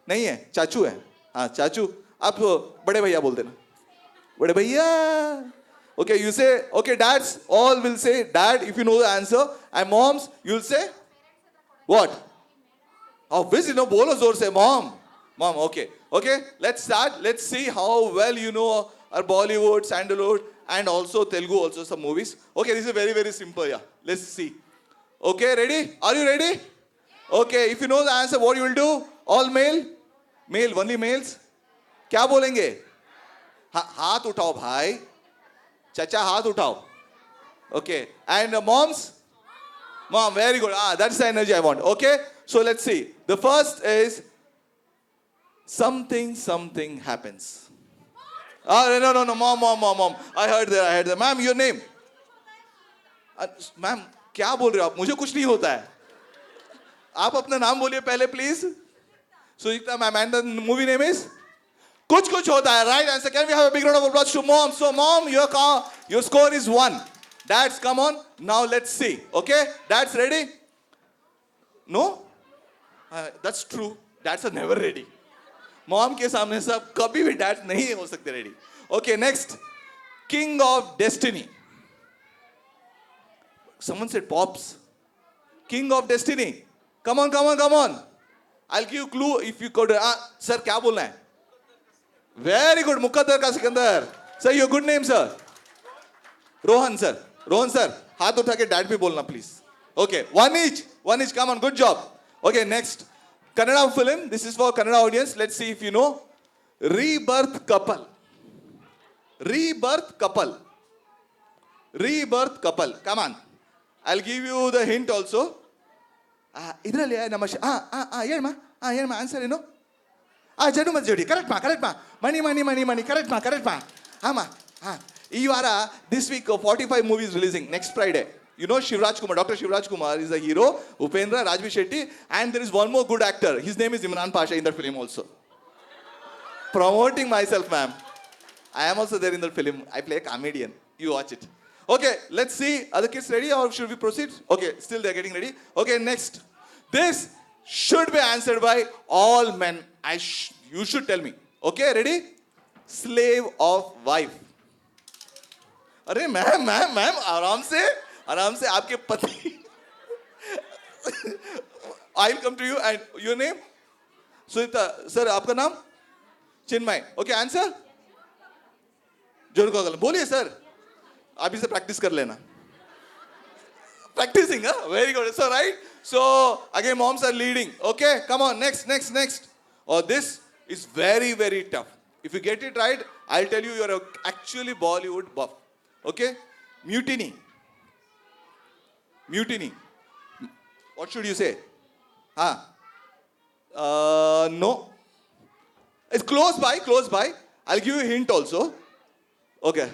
नहीं है? चाचू है? हाँ, चाचू. आप बड़े भैया बोल देना. बड़े भैया. Okay, you say, okay, dads, all will say dad if you know the answer. And moms, you'll say, what? Obviously, no, bolo zor se, mom. Mom, okay. Okay, let's start. Let's see how well you know our Bollywood, Sandalwood, and also Telugu, also some movies. Okay, this is very, very simple, yeah. Let's see. Okay, ready? Are you ready? Okay, if you know the answer, what you will do? All male? Male, only males? क्या बोलेंगे? हाथ उठाओ भाई. Chacha, हाथ उठाओ. Okay, and moms? Mom, very good. That's the energy I want. Okay, so let's see. The first is something happens. No, mom. I heard that. Ma'am, your name? Ma'am, क्या बोल रहे हो आप? मुझे कुछ नहीं होता है. आप अपना नाम बोलिए पहले, please. Sujita ma'am, and the movie name is कुछ होता है. Right answer. Can we have a big round of applause to mom? So mom, your score is 1. Dads, come on. Now let's see. Okay? Dads ready? No? That's true. Dads are never ready. Mom के सामने सब कभी भी dads नहीं हो सकते ready. Okay, next. King of Destiny. Someone said Pops. King of Destiny. Come on. I'll give you clue if you could. Sir, क्या बोलना है? Very good. मुकद्दर का Sikandar. Sir, your good name, sir. Rohan, sir. हाथ उठा के dad भी बोलना, please. Okay, one each. Come on, good job. Okay, next. Kannada film. This is for Kannada audience. Let's see if you know. Rebirth couple. Come on. I'll give you the hint also. ಇದರಲ್ಲಿ ನಮ್ಮ ಹೇಳಮ್ಮ answer ಏನು ಜಡು ಮತ್ತು ಜೋಡಿ correct ಮಾ ಮಣಿ correct ಮಾ ಹಾಂ ಈ ವಾರ this week 45 movies releasing next Friday. You know Dr. Shivraj Kumar is the hero, Upendra, Rajvi Shetty, and there is one more good actor. His name is Imran Pasha in that film also. Promoting myself, ma'am. I am also there in the film. I play a comedian. You watch it. Okay, let's see. Are the kids ready or should we proceed? Okay, still they're getting ready. Okay, next. This should be answered by all men. You should tell me. Okay, ready? Slave of wife. अरे ma'am आराम से आपके पति. I'll come to you and your name? Sunita. Sir, आपका नाम? Chinmay. Okay, answer? जोर को अगल बोलिए सर. आप इसे प्रैक्टिस कर लेना. Practicing, huh? Very good. So right. So again, moms are leading. Okay, come on. Next. Oh, this is very, very tough. If you get it right, I'll tell you you're actually Bollywood buff. Okay, mutiny. What should you say? No. It's close by. I'll give you a hint also. Okay.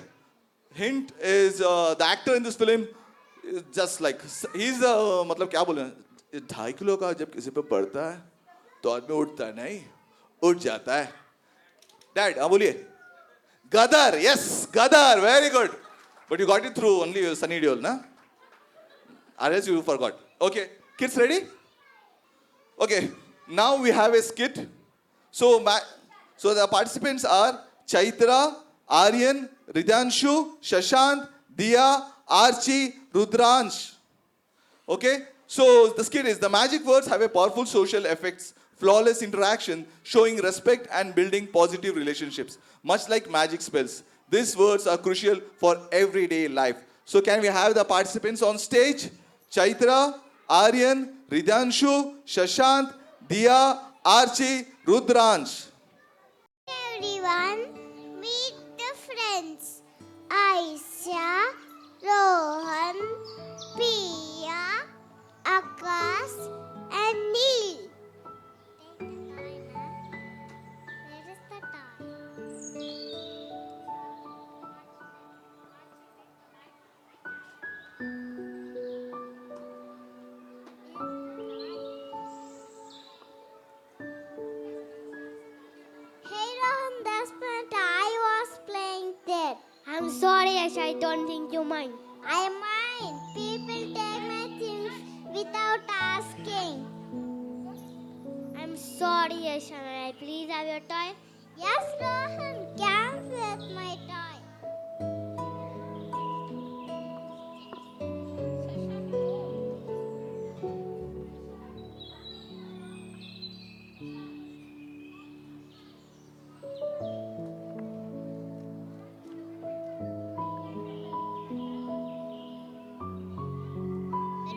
Hint is the actor in this film is just like he's मतलब क्या बोले 2.5 kilo का जब किसी पे पड़ता है तो आदमी उठता नहीं उठ जाता है. Dad, बोलिए. Gadar, yes, Gadar, very good. But you got it through only Sunny Deol, na? Unless you forgot. Okay, kids ready? Okay, now we have a skit. So the participants are Chaitra, Aryan, Ridhanshu, Shashant, Diya, Archie, Rudransh. Okay, so the skit is the magic words have a powerful social effects, flawless interaction, showing respect and building positive relationships. Much like magic spells, these words are crucial for everyday life. So can we have the participants on stage? Chaitra, Aryan, Ridhanshu, Shashant, Diya, Archie, Rudransh. Everyone, meet the friends. Aisha, Rohan, Priya, Akash, and Neil. Where is the toy? Hey Rohan, that's what I was playing there. I'm sorry, Ash, I don't think you mind. I mind. People take my things without asking. I'm sorry, Ashana. Please have your toy. Yes, Rohan, come with my toy.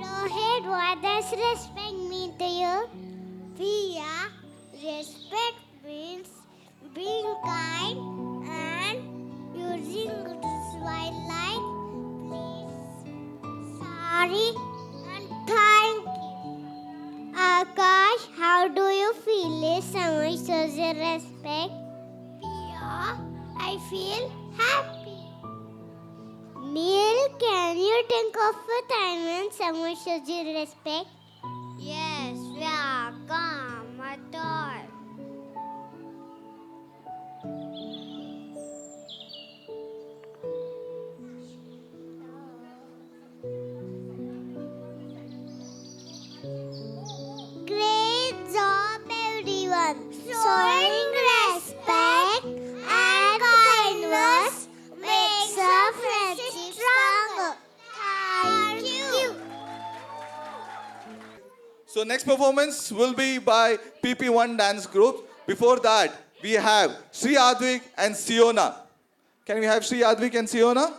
Rohit, what does respect mean to you? Priya, respect means being kind and using smile like please, sorry, and thank you. Akash, how do you feel if someone shows you respect? Priya, I feel happy. Neil, can you think of a time when someone shows you respect? Yes, we are calm at all. So next performance will be by PP1 dance group. Before that, we have Sri Advik and Siona. Can we have Sri Advik and Siona?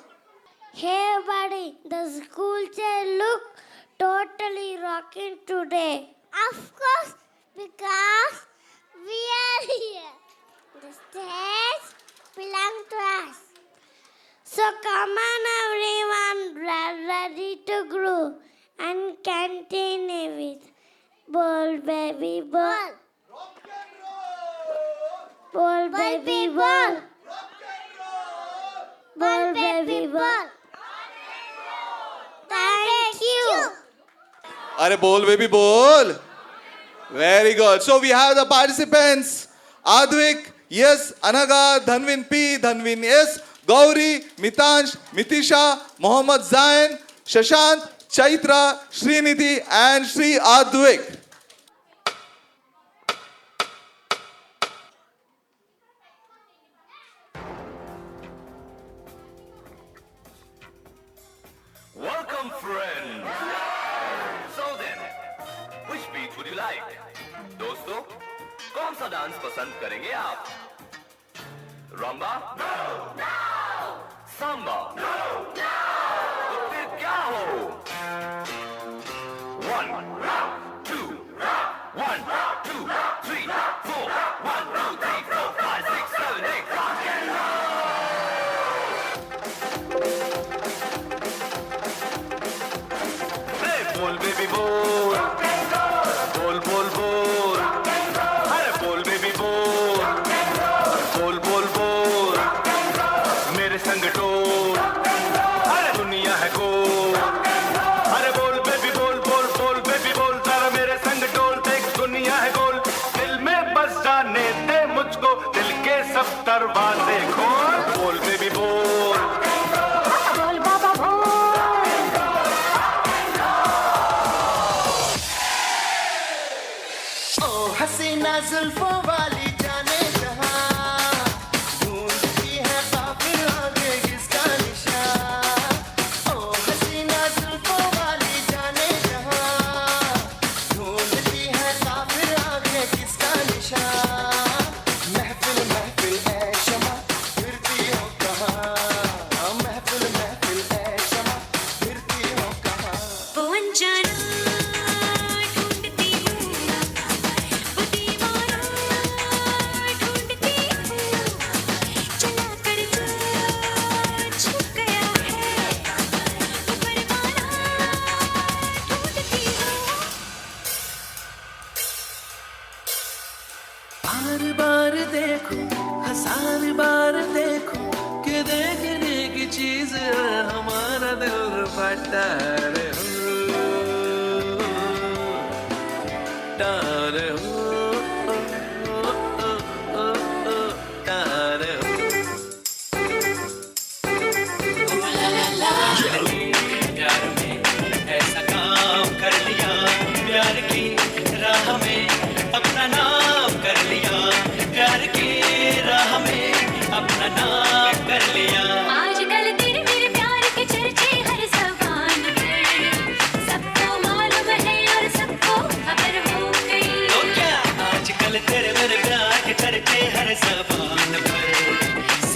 Hey buddy, the school chair look totally rocking today. Of course, because we are here. The stage belongs to us. So come on everyone, ready to groove and continue with Ball Baby Ball. Ball Baby Ball. Ball Baby Ball. Thank you. Are bol baby bol. Very good. So we have the participants. Advik, yes. Anaga, Dhanvin P, Dhanvin S, Gauri, Mitansh, Mitisha, Mohammad Zain, Shashant, Chaitra, Srinidhi and Sri Advik. Welcome, friends. So then, which beat would you like? दोस्तों, कौन सा dance पसंद करेंगे आप? रंबा? No. Samba? No. तो फिर क्या हो? 1, 2, 1, 2, 3, 4, 1, 2, 3, 4, 5, 6, 7, 8, rock and roll. बोल बेबी बोल बोल बोल बोल अरे बोल बेबी बोल बोल बोल बोल मेरे संग डोल अरे दुनिया है गोल अरे बोल बेबी बोल बोल बोल बेबी बोल जरा मेरे संग डोल देख दुनिया है गोल दिल में बस जाने दे मुझको दिल के सब दरवाजे खोल बोल बेबी बोल बोल बाबा बोल. हसीना जुल्फों वाली जाने जहां ढूंढती है काफिर आगे किसका निशान ओ हसीना जुल्फों वाली जाने जहां ढूंढती है काफिर आगे किसका निशान महफिल महफिल ऐ शमा फिरती हो कहां महफिल महफिल ऐ शमा फिरती हो कहां पवन जाना ढूंढती हूँ वो दीवाना ढूंढती हूँ चला कर जो छुप गया है वो परवाना ढूंढती हूँ बार बार देखो हजार बार देखो कि देखने की चीज हमारा दिल बटा रे तारे हो तारे हो प्यार में ऐसा काम कर लिया प्यार की राह में अपना नाम कर लिया प्यार की राह में अपना नाम कर लिया आजकल तेरे मेरे प्यार के चर्चे हर ज़बान पे सबको मालूम है और सबको खबर हो गई तो क्या आजकल तेरे मेरे प्यार के चर्चे हर ज़बान पर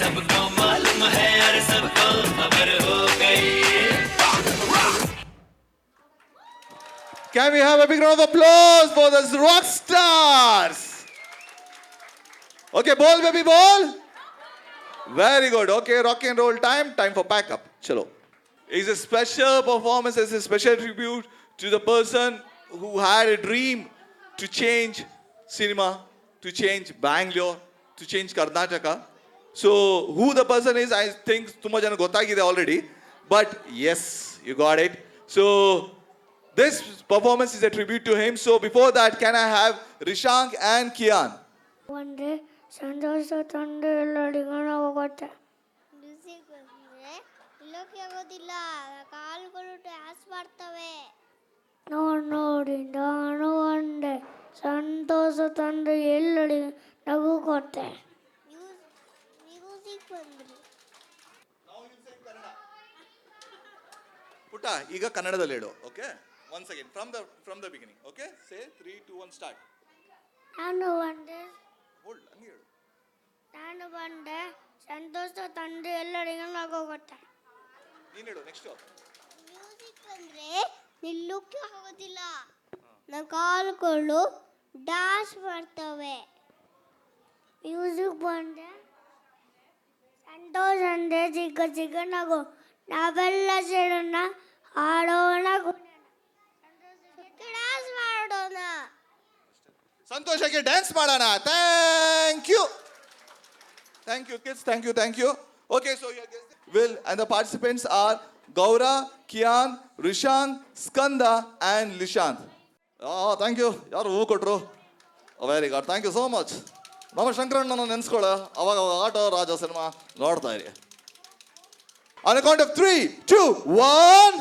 सबको मालूम है और सबको खबर हो गई Can we have a big round of applause for the rock stars? Okay, ball baby ball. Very good. Okay, rock and roll time. Time for pack up. Chalo. It's a special performance. It's a special tribute to the person who had a dream to change cinema, to change Bangalore, to change Karnataka. So who the person is, I think tumma jana gottagide already. But yes, you got it. So this performance is a tribute to him. So before that, can I have Rishank and Kian? One day, ಸಂತೋಷ ತಂದು ಎಲ್ಲರಿಗೂ ಹೋಗುತ್ತೆ. Music ಬಂದರೆ ಇಲ್ಲೋಕೆ ಆಗೋದಿಲ್ಲ, ಕಾಲುಗಳು dance ಮಾಡ್ತವೆ. ನೋಡಿ ನಾನು ಒಂದೇ ಸಂತೋಷ ತಂದು ಎಲ್ಲರಿಗೂ ನಗು ಕೊಟ್ಟೆ. ಮ್ಯೂಸಿಕ್ ಬಂದರೆ ಪುಟ್ಟ ಈಗ ಕನ್ನಡದಲ್ಲಿ ಹೇಳು. Okay once again from the beginning. Okay, say 3, 2, 1, start. ನಾನು ಬಂದೆ Hold, ಹಂಗೆ ಹೇಳು. ನಾನು ಬಂದೆ ಸಂತೋಷ ತಂದೆ ಎಲ್ಲರಿಗೂ ನಗೋಗುತ್ತೆ. ನೀನು ಹೇಳು ನೆಕ್ಸ್ಟ್. ಮ್ಯೂಸಿಕ್ ಅಂದರೆ ನಿಲ್ಲೋಕ್ಕೆ ಆಗೋದಿಲ್ಲ. ನನ್ನ ಕಾಲುಗಳು ಡ್ಯಾನ್ಸ್ ಮಾಡ್ತವೆ. ಮ್ಯೂಸಿಕ್ ಬಂದರೆ ಸಂತೋಷ ಅಂದರೆ ಚಿಕ್ಕ ಚಿಕ್ಕ ನಗು. ನಾವೆಲ್ಲ ಸೇರೋಣ, ಆಡೋಣ, ಡ್ಯಾನ್ಸ್ ಮಾಡೋಣ. ಸಂತೋಷಕ್ಕೆ ಡ್ಯಾನ್ಸ್ ಮಾಡೋಣ. Thank you kids, thank you. Okay, so your guests will, and the participants are Gaura, Kian, Rishant, Skanda and Lishant. Oh, thank you. ಯಾರು ಹೂ ಕೊಟ್ರು? Very good, thank you so much. ನಮ್ಮ ಶಂಕರಣ್ಣನ ನೆನೆಸ್ಕೊಳ್ಳ ಅವಾಗ auto ರಾಜ cinema ನೋಡ್ತಾ ಇರಿ. On a count of 3, 2, 1.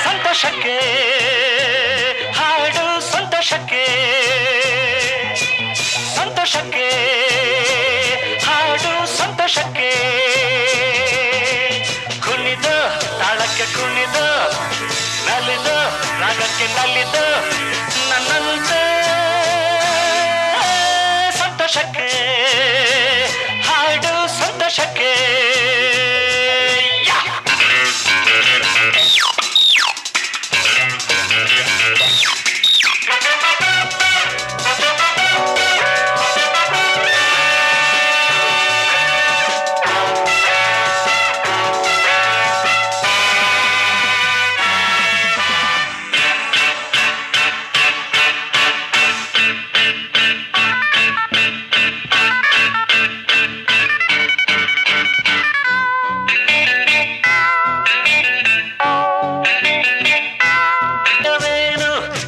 ಸಂತೋಷಕ್ಕೆ ಹಾಡು, ಸಂತೋಷಕ್ಕೆ ಸಂತೋಷಕ್ಕೆ ಹಾಡು, ಸಂತೋಷಕ್ಕೆ ಕುಣಿದು ತಾಳಕ್ಕೆ ಕುಣಿದು ನಲಿದು ರಾಗಕ್ಕೆ ನಲಿದು ನನ್ನಂತೆ ಸಂತೋಷಕ್ಕೆ ಹಾಡು, ಸಂತೋಷಕ್ಕೆ.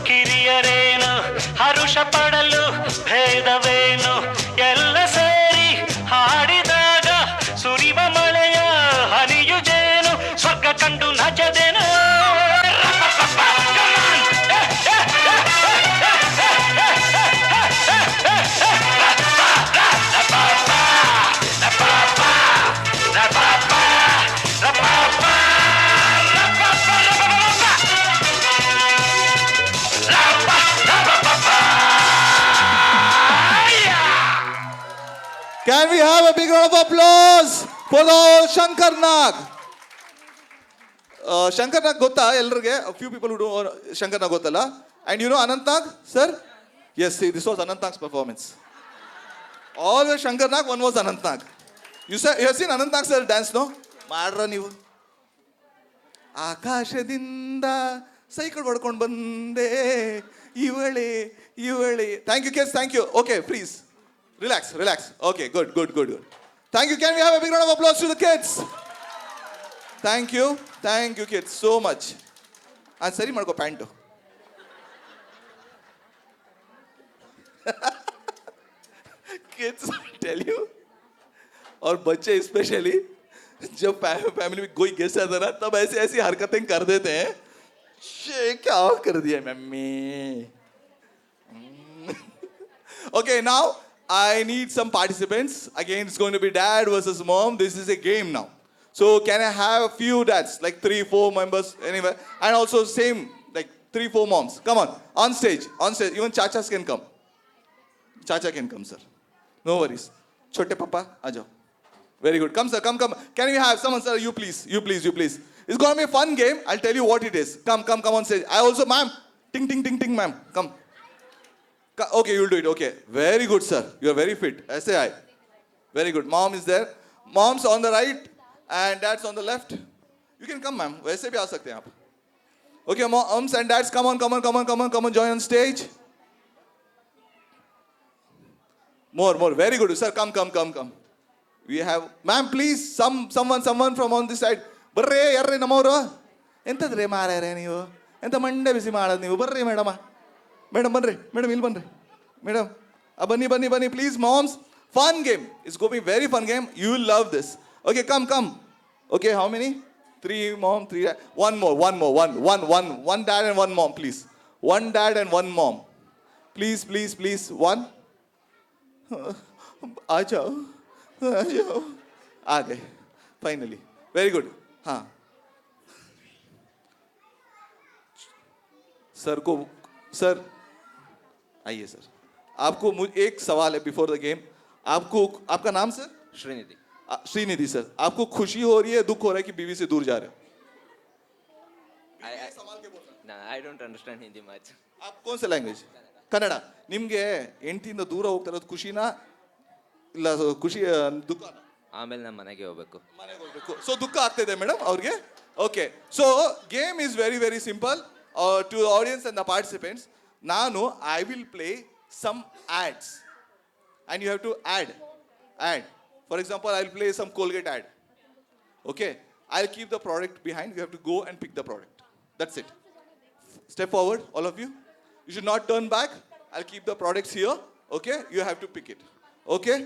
ಕಿರಿಯರೇನು ಹರುಷ ಪಡಲು ಭೇದವೇನು, ಎಲ್ಲ ಸೇರಿ ಹಾಡಿದಾಗ ಸುರಿವ ಮಳೆಯ ಹನಿಯು ಜೇನು, ಸ್ವರ್ಗ ಕಂಡು ನಚದೇನು. Can we have a big round of applause for the Shankar Nag? Shankar Nag gotta ellerge, a few people who know Shankar Nag gottalla. And you know Anant Nag, sir? Yes, see, this was Anant Nag's performance. Always Shankar Nag, one was Anant Nag. You have seen Anant Nag sir dance, no? Madra ನೀವು. ಆಕಾಶದಿಂದ cycle ಹೊಡ್ಕೊಂಡು ಬಂದೆ ಇವಳೆ. Thank you kids, thank you. Okay, please. Relax. Okay, good. Thank you. Can we have a big round of applause to the kids? Thank you kids so much. And sari ಮಾಡ್ಕೋ pant. Kids, I tell you, और बच्चे specially जब family में कोई guest आता ना तब ऐसी हरकतें कर देते हैं. क्या कर दिया mummy. Okay, now I need some participants. Again, it's going to be dad versus mom. This is a game now. So can I have a few dads, like 3-4 members anyway, and also same like 3-4 moms. Come on stage. Even chachas can come. Chacha can come, sir. No worries. Chote papa, aajo. Very good. Come sir, come. Can we have someone, sir? You please. It's going to be a fun game. I'll tell you what it is. Come on stage. I also, ma'am. Ting, ma'am. Come. Okay, you'll do it. Okay. Very good, sir. You're very fit. SAI. Very good. Mom is there. Mom's on the right and dad's on the left. You can come, ma'am. वैसे भी आ सकते हैं आप. Okay, moms and dads, come on, join on stage. More. Very good, sir. Come. We have, ma'am, please, someone from on this side. ಬರ್ರಿ ಯಾರ್ರಿ ನಮ್ಮವರು ಎಂತದ್ರಿ ಮಾರ್ಯಾರೆ ನೀವು ಎಂತ ಮಂಡೆ ಬಿಸಿ ಮಾಡೋದು ನೀವು ಬರ್ರಿ ಮೇಡಮ್ ಬನ್ರಿ ಮೇಡಮ್ ಇಲ್ಲಿ ಬನ್ರಿ ಮೇಡಮ್ ಬನ್ನಿ please moms fun game it's going to be very fun game you will love this okay come okay how many 3 mom 3 dad. one more one dad and one mom please one dad and one mom please one आ जाओ आ गए finally very good हाँ sir आइए sir आपको एक सवाल है before the game आपको आपका नाम सर श्रीनिधि सर आपको खुशी हो रही है दुख हो रहा है कि बीवी से दूर जा रहे हो I don't understand Hindi much. आप कौन सा लैंग्वेज ಕನ್ನಡ ನಿಮಗೆ ಹೆಂಡತಿಯಿಂದ ದೂರ ಹೋಗ್ತಾ ಇರೋದು ಖುಷಿನಾ ಇಲ್ಲ ಖುಷಿ ದುಃಖ ಆಮೇಲೆ ನಮ್ಮ ಮನೆಗೆ ಹೋಗ್ಬೇಕು. ಮನೆಗೆ ಹೋಗ್ಬೇಕು ಸೊ ದುಃಖ ಆಗ್ತಿದೆ ಮೇಡಮ್ ಅವ್ರಿಗೆ okay so game is very simple to audience and the participants ನಾನು I will play some ads and you have to add for example I'll play some Colgate ad okay I'll keep the product behind you have to go and pick the product that's it step forward all of you you should not turn back I'll keep the products here okay you have to pick it okay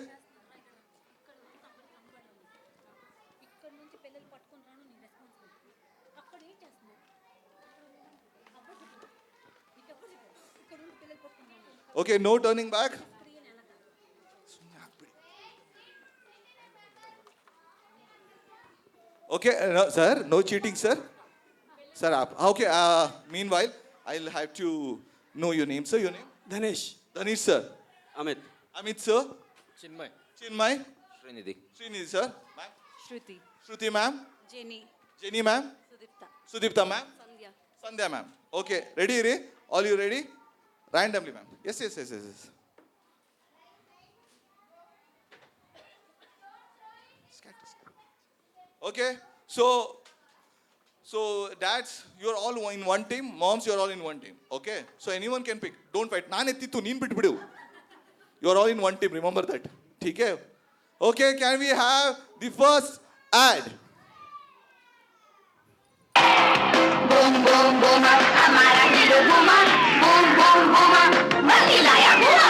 okay no turning back okay no, sir no cheating sir okay meanwhile I'll have to know your name sir your name Dhanesh. sir Amit. sir Chinmay. Srinidhi. Srinidhi sir ma'am Shruti ma'am Jenny ma'am Sudipta ma'am Sandhya ma'am okay ready all you ready randomly ma'am yes okay so dads you're all in one team moms you're all in one team okay so anyone can pick don't fight naan ettittu neen bitbidu you're all in one team remember that theek hai okay can we have the first ad boom boom boom हमारा दिल घूमा boom boom boom बंदी लाया घूमा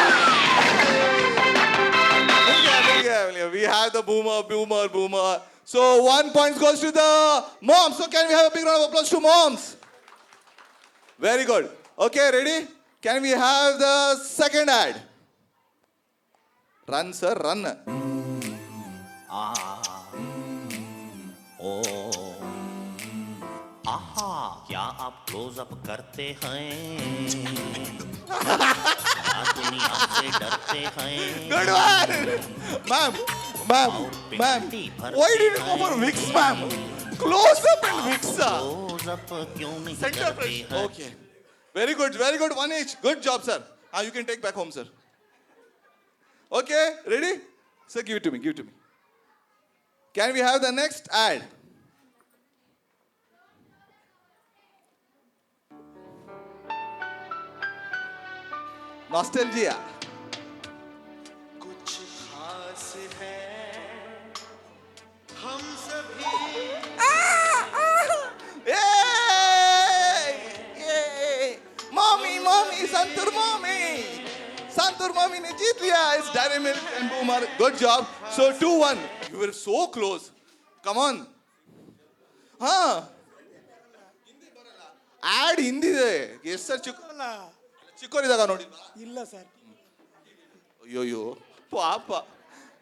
we have the boomer so 1 point goes to the moms so can we have a big round of applause to moms very good okay ready can we have the second ad run sir run आहा क्या आप close up करते हैं दुनिया से डरते हैं good one ma'am why did you go for Vicks ma'am close up and Vicks Closeup क्यों नहीं center करते press हैं okay very good one each good job sir you can take back home sir okay ready sir give it to me can we have the next ad nostalgia कुछ खास है हम सभी mommy santur mommy ne jeet liya is Dairy Milk and Boomer good job so 2-1 you were so close come on ad hindi ಇದೆ yes sir ಚಿಕ್ಕೋರಿದಾಗ ನೋಡಿದ್ವಾ ಇಲ್ಲ sir. ಅಯ್ಯೋಯ್ಯೋ ಪಾಪ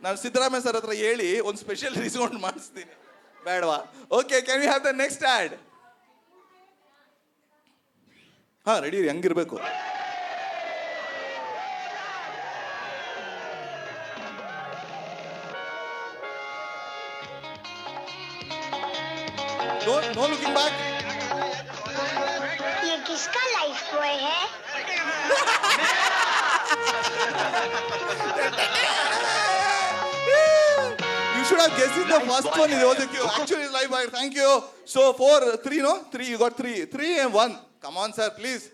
ನಾನು ಸಿದ್ದರಾಮಯ್ಯ ಸರ್ ಹತ್ರ ಹೇಳಿ ಒಂದು ಸ್ಪೆಷಲ್ ರಿಸೌಂಡ್ ಮಾಡಿಸ್ತೀನಿ ಬೇಡವಾ okay can we have the next add ready ಹೆಂಗಿರ್ಬೇಕು no looking back ये किसका लाइफ बॉय है you should have guessed it. The first one is was a cue. Actually, it's live wire. Thank you. So 4, 3, no? 3, you got 3. 3 and 1. Come on, sir, please.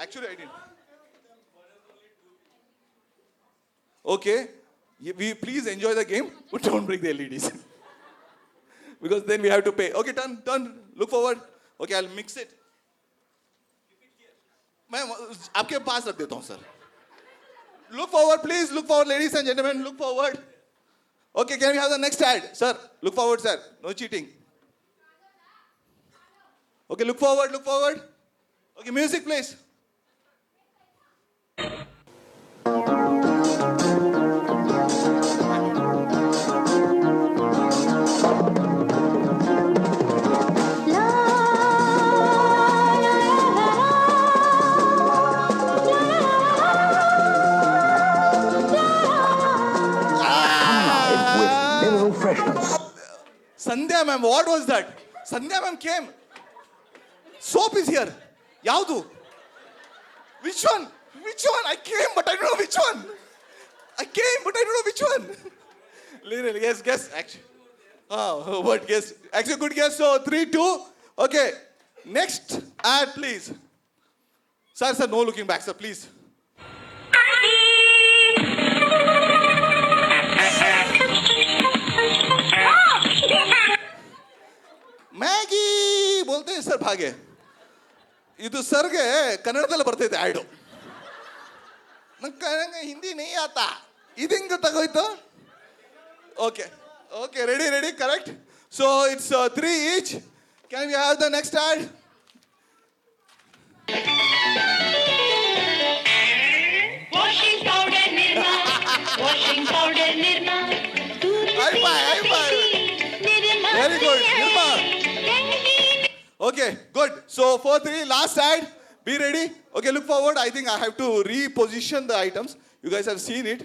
Actually, I didn't. Okay. We please enjoy the game, but don't break the LEDs. Because then we have to pay. Okay, turn. Look forward. Okay, I'll mix it. मैं आपके पास रख देता हूँ, sir. Look forward, please. Look forward, ladies and gentlemen. Look forward. Okay, can we have the next ad? Sir, look forward, sir. No cheating. Okay, look forward, look forward. Okay, music, please. Sandhya ma'am, what was that? Sandhya ma'am came. Soap is here. Yaudu. Which one? Which one? I came, but I don't know which one. I came, but I don't know which one. Literally, yes, guess. Actually, oh, what guess? Actually, good guess. So 3, 2. Okay, next ad, please. Sir, no looking back, sir, please. Maggi ಬೋಲ್ತೆ sir ಹಾಗೆ ಇದು ಸರ್ಗೆ ಕನ್ನಡದಲ್ಲಿ ಬರ್ತೈತೆ ad ನಂಗೆ ಹಿಂದಿ ನೀ ಆತ ಇದು ಹಿಂಗೆ ತಗೋಯ್ತು okay okay ready correct so it's 3 each can we have the next ad very good Nirma Okay, good. So 4, 3, last ad. Be ready. Okay, look forward. I think I have to reposition the items. You guys have seen it.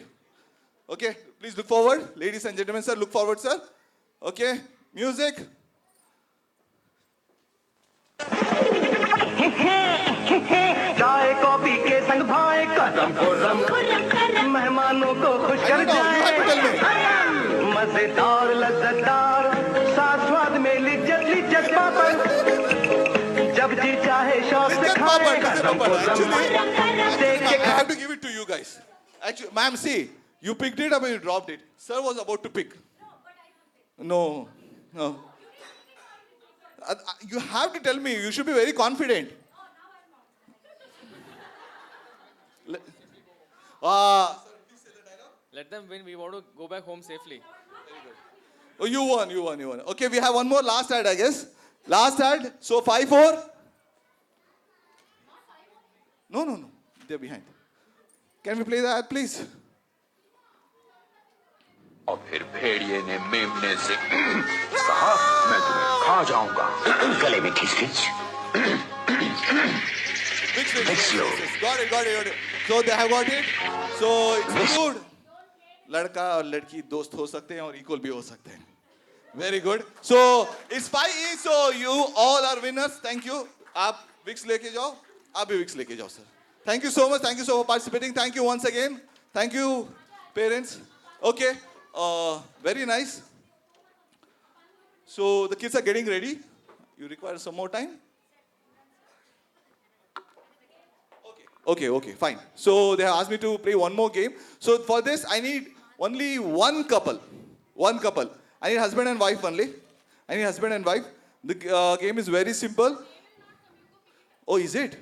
Okay, please look forward. Ladies and gentlemen, sir, look forward, sir. Okay, music. चाय coffee के संग भाए करम खुरम मेहमानों को खुश कर जाए मजेदार लज्जतदार स्वाद में लिज्जत पापड़ जब जी चाहे शौक से खाए करम Khurram I have to give it to you guys. Actually, ma'am, see, you picked it up and you dropped it. Sir was about to pick. No. You have to tell me. You should be very confident. Let them win. We want to go back home safely. Oh, you won. Okay, we have one more last ad, I guess. Last ad. So 5, 4. No. They're behind. Can we play the ad, please? और फिर भेड़िए ने मेमने से कहा मैं तुम्हें खा जाऊंगा गले में खींच Got it. So they have got it. So it's good. लड़का और लड़की दोस्त हो सकते हैं और इक्वल भी हो सकते हैं. Very good. So it's 5 each. So you all are winners. Thank you. आप विक्स लेके जाओ. आप भी विक्स लेके जाओ, sir. Thank you so much. Thank you so much for participating. Thank you once again. Thank you, parents. Okay. Very nice. So the kids are getting ready. You require some more time? Okay, fine. So they have asked me to play one more game. So for this, I need only one couple. I need husband and wife only. The game is very simple. Oh, is it?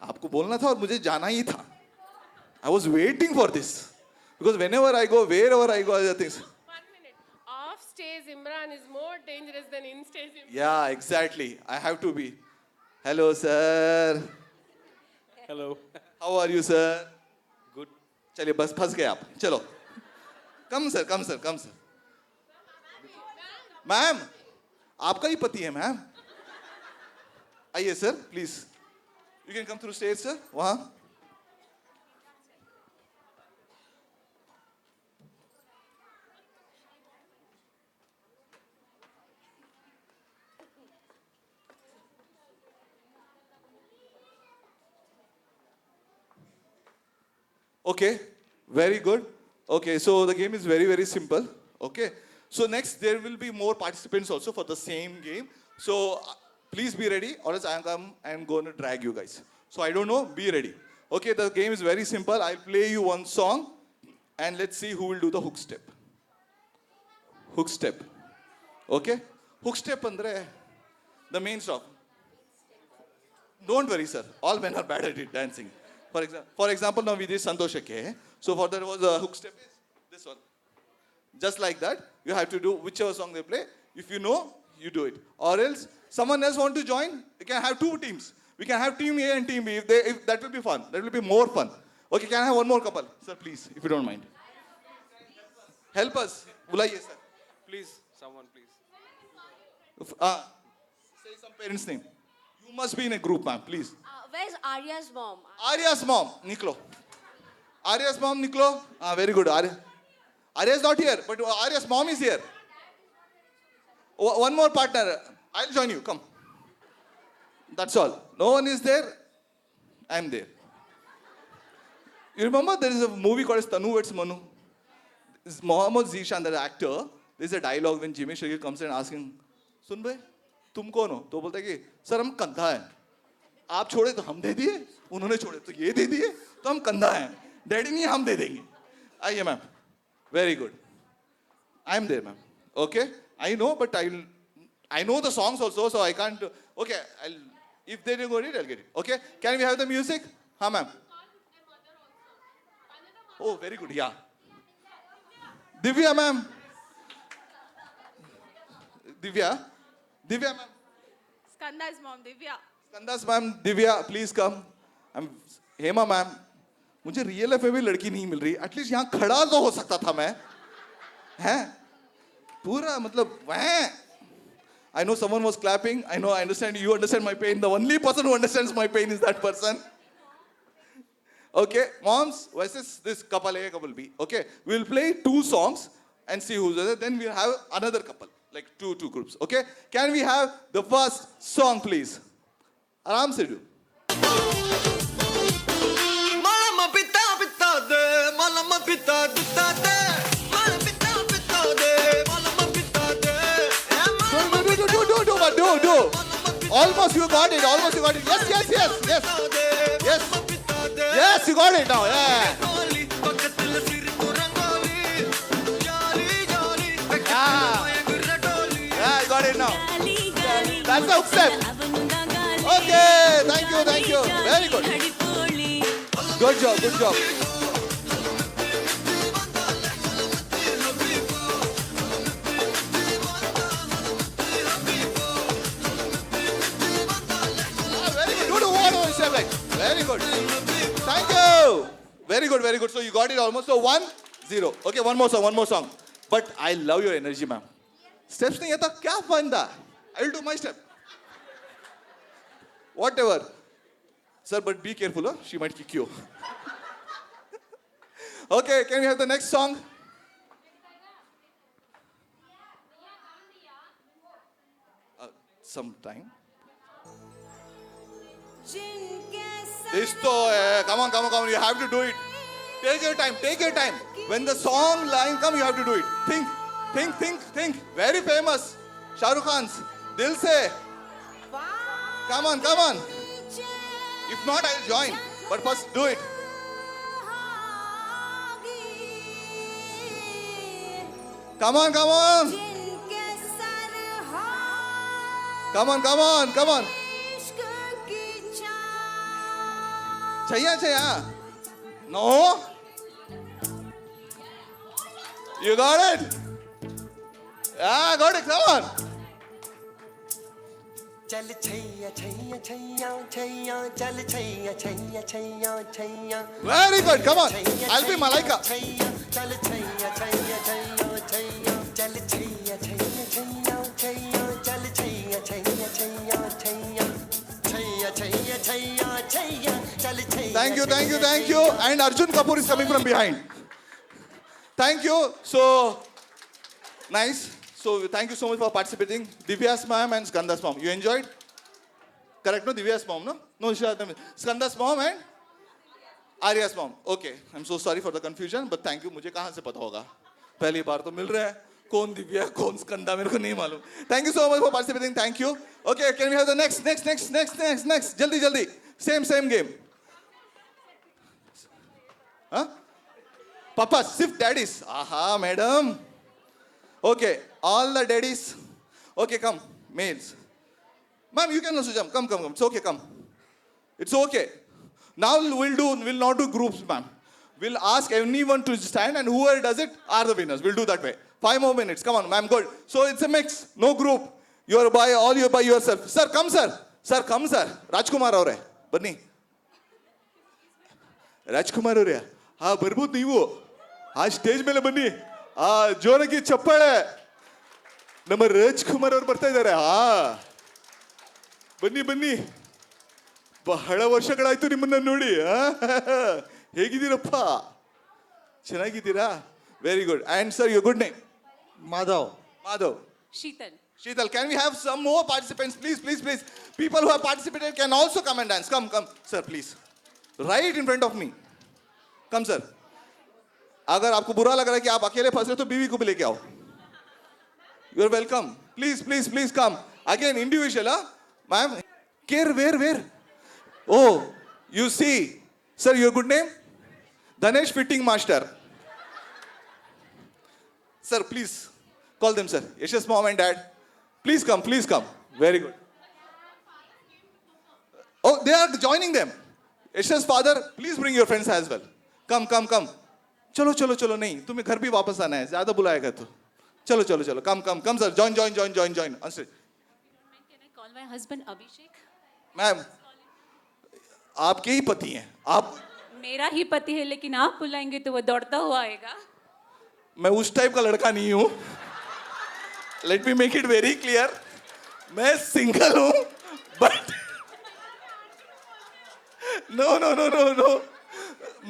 आपको बोलना था और मुझे जाना ही था. I was waiting for this. Because whenever I go, wherever I go, other things. 1 minute. Off stage Imran is more dangerous than in stage Imran. Yeah, exactly. I have to be. Hello, sir. Hello. How are you, sir? Good. चलिए बस फंस गए आप. चलो. Come, sir. Ma'am, आपका ही पति है ma'am. आइए sir, please. You can come through stage, sir. वहाँ. Okay, very good. Okay, so the game is very, very simple. Okay, so next there will be more participants also for the same game. So please be ready, or else I'm going to drag you guys. So I don't know, be ready. Okay, the game is very simple. I'll play you one song, and let's see who will do the hook step. Hook step. Okay, hook step andre the main song. Don't worry, sir. All men are bad at it, dancing. For example, now we did Santoshake. So for that was a hook step is this one. Just like that, you have to do whichever song they play. If you know, you do it. Or else, someone else want to join, you can have two teams. We can have team A and team B. If that will be fun. That will be more fun. Okay, can I have one more couple? Sir, please, if you don't mind. Help us. Bulaiye, sir. Please, someone, please. Say some parents' name. You must be in a group, ma'am, please. Where's Arya's mom? Arya's mom, Niklo. Arya's mom, Niklo. Very good. Arya's not here, but Arya's mom is here. One more partner. I'll join you. Come. That's all. No one is there. I'm there. You remember there is a movie called as Tanu Vets Manu? This Mohammad Zishan, the actor. There's a dialogue when Jimmy Shagir comes in and asks him, "Sun bhai, तुम कौन हो?" तो बोलता है कि sir हम कंधा हैं. आप छोड़े तो हम दे दिए, उन्होंने छोड़े तो ये दे दिए, तो हम कंधा हैं. डैडी नहीं हम दे देंगे. आइए ma'am. Very good. I'm there, ma'am. Okay. I know, but I know the songs also, so I can't. Okay. If they don't get it, I'll get it. Okay. Can we have the music? Huh, ma'am. Oh, very good. Yeah. Divya, ma'am. Divya, ma'am. Skanda's mom, Divya. Skanda's ma'am, Divya, please come. Hema, ma'am. मुझे real life में भी लड़की नहीं मिल रही. At least यहाँ खड़ा तो हो सकता था मैं. हैं? पूरा मतलब वह. I know someone was clapping. I know, I understand. You understand my pain. The only person who understands my pain is that person. Okay, moms versus this couple A, couple B. Okay, we'll play two songs and see who's there. Then we'll have another couple, like two groups. Okay, can we have the first song, please? Aram se do. Do. Almost you got it. Yes, you got it now. Yeah. Yeah, you got it now. That's the hook step. Okay, thank you. Very good. Good job. Very good. Thank you. Very good. So you got it almost. So 1-0. Okay, one more song. But I love your energy, ma'am. Steps nahi aata, kya fun tha? I will do my step. Whatever. Sir, but be careful, huh? She might kick you. Okay, can we have the next song? Some time. This come on. You have to do it. Take your time. When the song line comes, you have to do it. Think. Very famous. Shah Rukh Khan's Dil Se. Come on. If not, I'll join. But first, do it. Come on. Chaya. No. You got it. Yeah, got it. Come on. चल छैया छैया छैया छैया चल Chaiyya Chaiyya Chaiyya Chaiyya. Very good. Come on. I'll be Malaika. चल छैया छैया छैया छैया चल छैया छैया छैया छैया चल छैया छैया छैया छैया छैया छैया छैया छैया चल छैया. Thank you. And Arjun Kapoor is coming from behind. Thank you. So nice. So thank you so much for participating. Divya's mom and Skanda's mom. You enjoyed? Correct, no? Divya's mom, no? No, Skanda's mom and Arya's mom, okay, I am so sorry for the confusion, but thank you. मुझे कहाँ से पता होगा? पहली बार तो मिल रहा है. कौन दिव्या, कौन स्कंदा, मेरे को नहीं मालूम. Thank you so much for participating. Thank you. Okay, can we have the next? जल्दी जल्दी. Same game. हाँ, पापा सिर्फ डैडीज. आहा madam. Okay, all the daddies. Okay, come males. Ma'am, you can also jump. Come. It's okay, come. It's okay. Now we'll not do groups, ma'am. We'll ask anyone to stand, and whoever does it are the winners. We'll do that way. 5 more minutes. Come on, ma'am. Good. So it's a mix. No group. You're by yourself. Sir, come, sir. Sir, come, sir. Rajkumar ಅವರೇ ಬನ್ನಿ. ರಾಜ್ಕುಮಾರ್ ಅವರೇ, ಬರ್ಬೋದು ನೀವು. ಆ stage ಮೇಲೆ ಬನ್ನಿ. ಜೋರಾಗಿ ಚಪ್ಪಾಳೆ. ನಮ್ಮ ರಾಜ್ಕುಮಾರ್ ಅವರು ಬರ್ತಾ ಇದ್ದಾರೆ. ಬನ್ನಿ. ಬಹಳ ವರ್ಷಗಳಾಯ್ತು ನಿಮ್ಮನ್ನ ನೋಡಿ. ಹೇಗಿದ್ದೀರಪ್ಪ? ಚೆನ್ನಾಗಿದ್ದೀರಾ? Very good. And sir, your good name? Madhav. Sheetal, can we have some more participants, please? People who have participated can also come and dance. Come, sir, please. Right in front of me. Come, sir. अगर आपको बुरा लग रहा है कि आप अकेले फंस रहे तो बीवी को भी लेके आओ. You are welcome. Please come. Again, individual, huh? Ma'am, where? Oh, you see. Sir, your good name? Dhanesh Fitting Master. Sir, please call them, sir. Yash's mom and dad. Please come. Very good. Oh, they are joining them. Yash's father, please bring your friends as well. Come. चलो नहीं, तुम्हें घर भी वापस आना है. ज्यादा बुलाएगा तो. चलो. Come, sir. Join on stage. Can I call my husband Abhishek? Ma'am, आपके ही पति हैं आप. मेरा ही पति है, लेकिन आप बुलाएंगे तो वो दौड़ता हुआ आएगा. मैं उस टाइप का लड़का नहीं हूं. Let me make it very clear. मैं सिंगल हूं, बट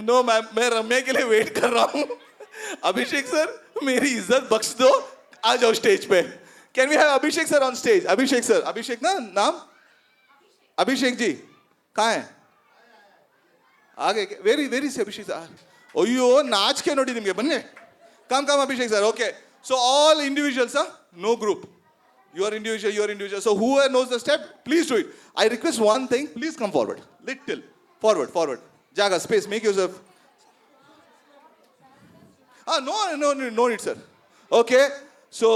नो मैम, मैं रम्या के लिए वेट कर रहा हूं. अभिषेक सर, मेरी इज्जत बख्श दो. आ जाओ स्टेज पे. Can we have Abhishek sir on stage? Abhishek ना नाम? अभिषेक जी कहाँ है? आगे. वेरी से अभिषेक सर. अಯ್ಯೋ ನಾಚಿಕೆ ನೋಡಿ ನಿಮಗೆ. ಬನ್ನಿ. Come Abhishek sir. Okay, so all individuals, no group. You are individual. So who knows the step, please do it. I request one thing, please come forward. Little forward. Jaga, space, make yourself. No need, sir. Okay, so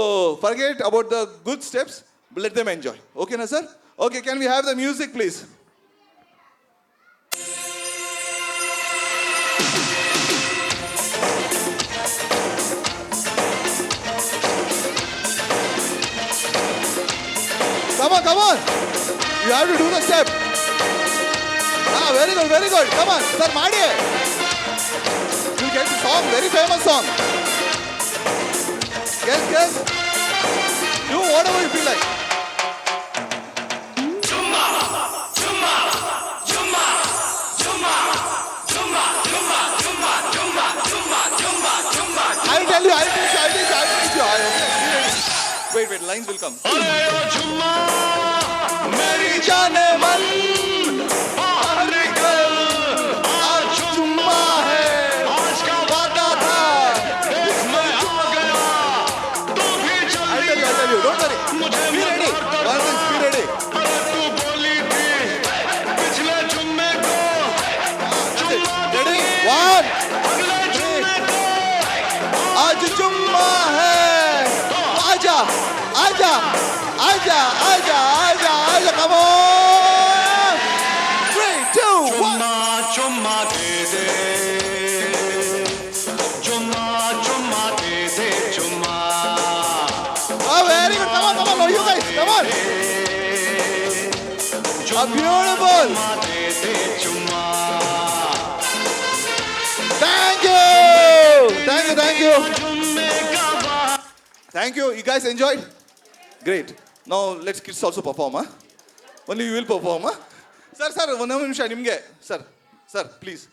forget about the good steps, but let them enjoy. Okay na, sir? Okay, can we have the music, please? Come on. You have to do the step. Very good. Come on, sir, maadi. You get the song, very famous song. Guess. Do whatever you feel like. I'll tell you. Wait, lines will come. मेरी जाने मन बाहर निकल, आज जुम्मा है, आज का वादा था, इसमें आ गया, तू भी जल्दी मुझे be ready. तू बोली थी पिछले जुम्मे को, ready? 1, 2, 3. आज जुम्मा है, आजा, come on. 3, 2, 1. चुम्मा दे दे, चुम्मा दे दे, चुम्मा. Oh, very good. Come on, you guys, come on. Beautiful. Thank you. You guys enjoyed? Great. Now let's kids also perform, huh? Only you will perform, huh? Sir, one Nimish निम्गे. Sir, please.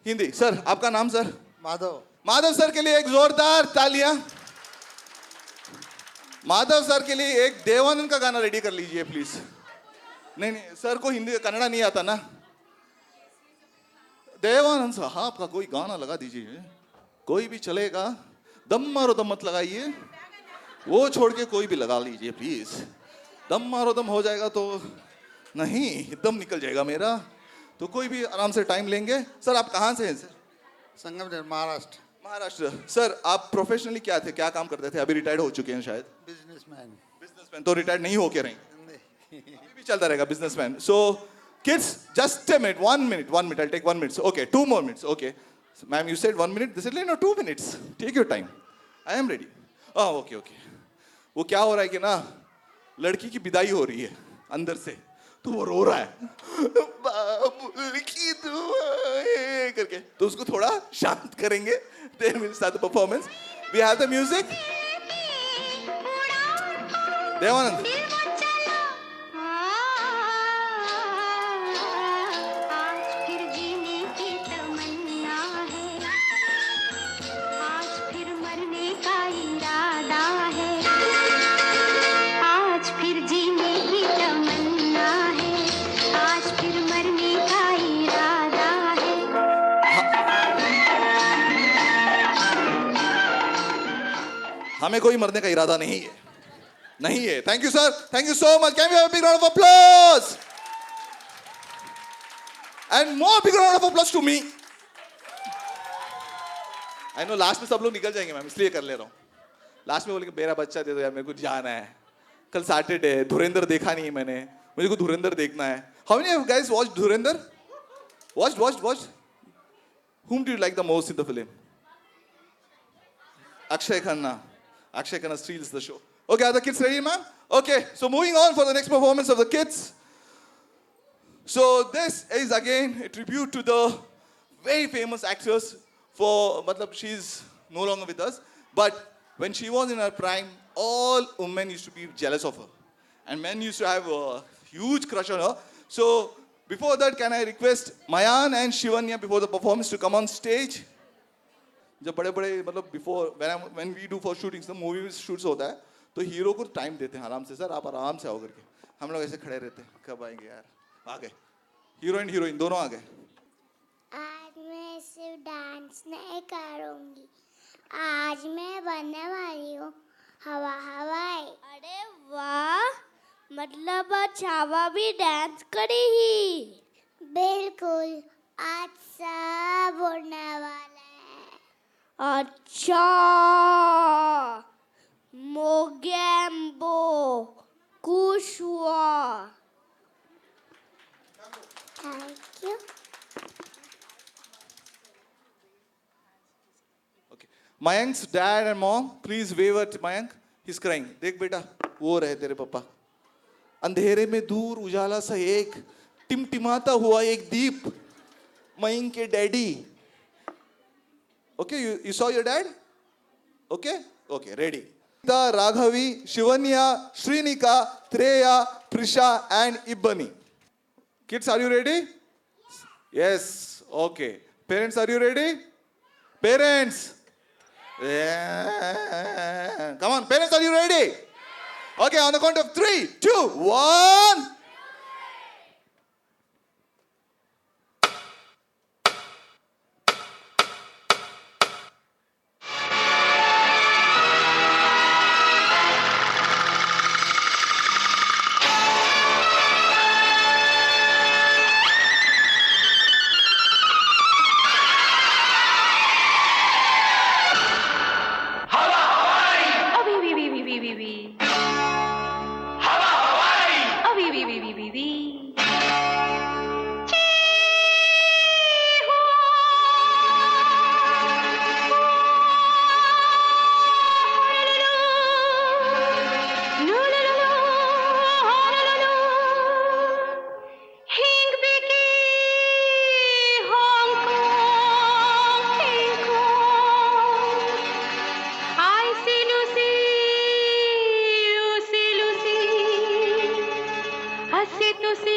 Hindi. Sir, आपका नाम sir? Madhav sir के लिए एक जोरदार तालियां. Madhav sir के लिए एक देवानंद का गाना रेडी कर लीजिए प्लीज. नहीं, सर को हिंदी कन्नड़ा नहीं आता ना. देवानंद साहब का कोई गाना लगा दीजिए, कोई भी चलेगा। दम मारो दम मत लगाइए, वो छोड़ के कोई भी लगा लीजिए प्लीज। दम मारो दम हो जाएगा तो नहीं, दम निकल जाएगा मेरा। तो कोई भी आराम से टाइम लेंगे। सर आप कहाँ से हैं सर? संगमनेर, महाराष्ट्र। महाराष्ट्र। सर आप प्रोफेशनली क्या थे, क्या काम करते थे? अभी रिटायर्ड हो चुके हैं शायद। बिजनेसमैन। बिजनेसमैन तो रिटायर्ड नहीं होके रहेंगे, अभी भी चलता रहेगा businessman. So kids, just a minute, 1 minute, 1 minute, I'll take 1 minute. Okay, 2 more minutes. Okay. So, ma'am, you said 1 minute. They said, no, 2 minutes. Take your time. I am ready. Oh, okay, okay. वो क्या हो रहा है कि ना, लड़की की विदाई हो रही है अंदर से, तो वो रो रहा है बाबुल की दुआएं करके। तो उसको थोड़ा शांत करेंगे, then we'll start the performance. We have the music. Devanand. हमें कोई मरने का इरादा नहीं है, नहीं है। Thank you sir, thank you so much. Can we have a big round of applause and more big round of applause to me. I know last में सब लोग निकल जाएंगे मैम, इसलिए कर ले रहा हूँ। लास्ट में बोलेंगे मेरा बच्चा दे दो यार, मेरे को जाना है, कल सैटरडे है, धुरंधर देखा नहीं है मैंने, मुझे को धुरंधर देखना है। How many of guys watched Dhurandhar? Watched? Whom do you like the most in the film? Akshay Khanna. Akshay Khanna steals the show. Okay, are the kids ready, ma'am? Okay, so moving on for the next performance of the kids. So this is again a tribute to the very famous actress for, matlab, she's no longer with us, but when she was in her prime, all women used to be jealous of her. And men used to have a huge crush on her. So before that, can I request Mayan and Shivanya before the performance to come on stage? जब बड़े बड़े मतलब before when we do for shootings, तो movie shoots होता है तो hero को time देते हैं आराम से, सर आप आराम से आओ करके। हम लोग ऐसे खड़े रहते हैं, कब आएंगे यार। आ गए हीरोइन दोनों आ गए। आज मैं सिर्फ डांस नहीं करूंगी, आज मैं बनने वाली हूँ हवाई। अरे वाह, मतलब आज हवा भी डांस करेगी? बिल्कुल, आज सब उड़ने वाले हैं। अच्छा, मोगेम्बो खुश हुआ। Thank you. Okay. Mayank's dad and mom, please wave at Mayank. He's crying. देख बेटा, वो रहे तेरे पापा। अंधेरे में दूर उजाला सा एक टिमटिमाता हुआ एक दीप, मयंक के daddy. Okay, you saw your dad? Okay, ready. Raghavi, Shivanya, Shrinika, Treya, Prisha, and Ibani. Kids, are you ready? Yes. Okay. Parents, are you ready? Parents. Yeah. Come on, parents, are you ready? Okay, on the count of 3, 2, 1. हंसी तुसी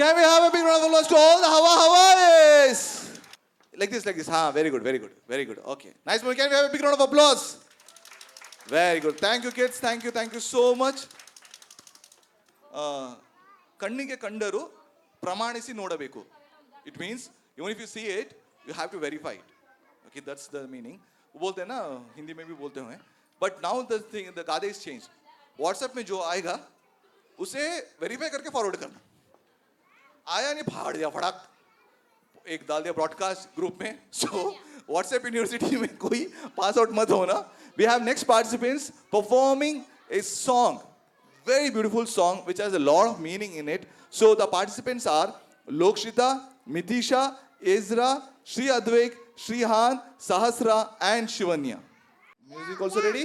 Can we have a big round of applause to all the Hawais? Like this. Very good. Okay. Nice one. Can we have a big round of applause? Very good. Thank you, kids. Thank you so much. ಕಣ್ಣಿಗೆ ಕಂಡರು ಪ್ರಮಾಣಿಸಿ ನೋಡಬೇಕು. It means even if you see it, you have to verify it. Okay, that's the meaning. बोलते हैं ना, हिंदी में भी बोलते हैं. But now the गादे is changed. WhatsApp में जो आएगा उसे वेरीफाई करके फॉरवर्ड करना. आया नहीं फाड़ दिया फटाक एक डाल दिया ब्रॉडकास्ट ग्रुप में. So WhatsApp यूनिवर्सिटी में कोई पास आउट मत होना. We have next participants performing a song, very beautiful song which has a lot of meaning in it. So the participants are Lokshita, Mitisha, Ezra, Shri Advik, Shrihan, Sahasra and Shivanya. Music also ready?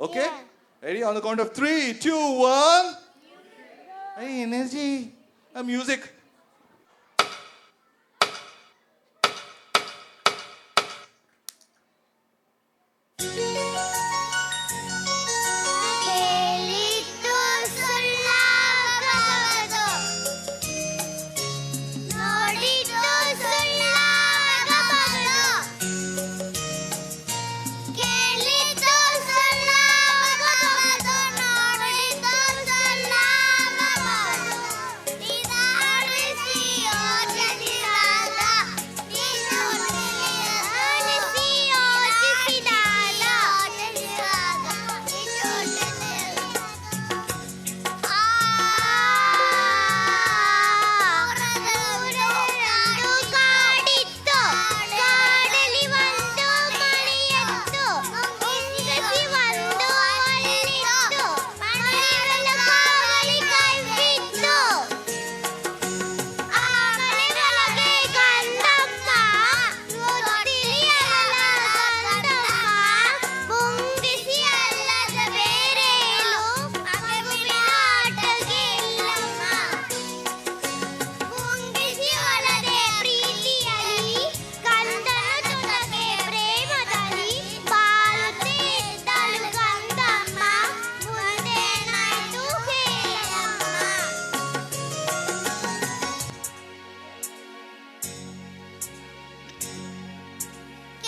Okay? Yeah. Ready? On the count of 3, 2, 1. Hey, energy. Music. ಕೇಳಿತು ಸುಳ್ಳಾಗದು ನೋಡಿತು ಸುಳ್ಳಾಗಬಾರದು ಕೇಳಿತು ಸುಳ್ಳಾಗಬಾರದು ನೋಡಿತು ಸುಳ್ಳಾಗಬಾರದು ನಿಧಾನಿಸಿ ಯೋಚಿಸಿದಾಗ ನಿಧಾನಿಸಿ ಯೋಚಿಸಿದಾಗ ಕಾಡಿತ್ತು ಕಾಡಲಿ ಒಂದು ಮಣಿಯಿತ್ತು ಮುಂಗಸಿ ಒಂದು ಅರಳಿತ್ತು ಮನೆಗಳ ಕಾವಲಿ ಕೈಬಿತ್ತು ಆ ಮನೆಯೊಳಗೆ ಗಂಡಮ್ಮ ಗೊತ್ತಿಲಿಯಲ್ಲ ಗಂಡಮ್ಮ ಮುಂಗಿಸಿ ಅಲ್ಲದ ಬೇರೇನು ಮಗುವಿನ ಆಟಗೆ ಇಲ್ಲಮ್ಮ ಮುಂಗಿಸಿ ಒಳಗೆ ಪ್ರೀತಿಯಲ್ಲಿ ಕಂದನು ತುನಗೆ ಪ್ರೇಮದಲ್ಲಿ ಬಾಳುತ್ತೆ ಇದ್ದಳು ಗಂಗಮ್ಮ ಮುಂದೇನಾಯ್ತು ಹೇಳಮ್ಮ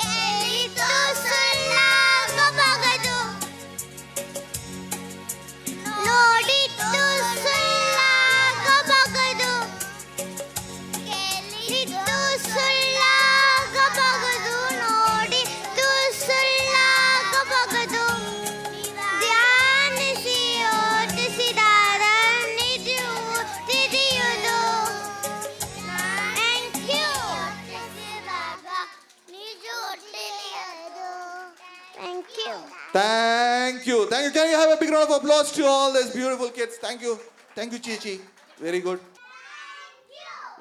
ಕೇಳಿತು ಸುಳ್ಳಾಗಬಾರದು ನೋಡಿತು ಸುಳ್ಳಾಗಬಾರದು ಕೇಳಿತು ಸುಳ್ಳಾಗಬಾರದು ನೋಡಿತು ಸುಳ್ಳಾಗಬಾರದು ಧ್ಯಾನಿಸಿ ಯೋಚಿಸಿದಾಗ ನಿಜವು ತಿಳಿಯುವುದು ಥ್ಯಾಂಕ್ ಯು ಯೋಚಿಸಿದಾಗ ನಿಜವು ತಿಳಿಯುವುದು thank you Thank you. Can you have a big round of applause to all these beautiful kids? Thank you, Chichi. Very good.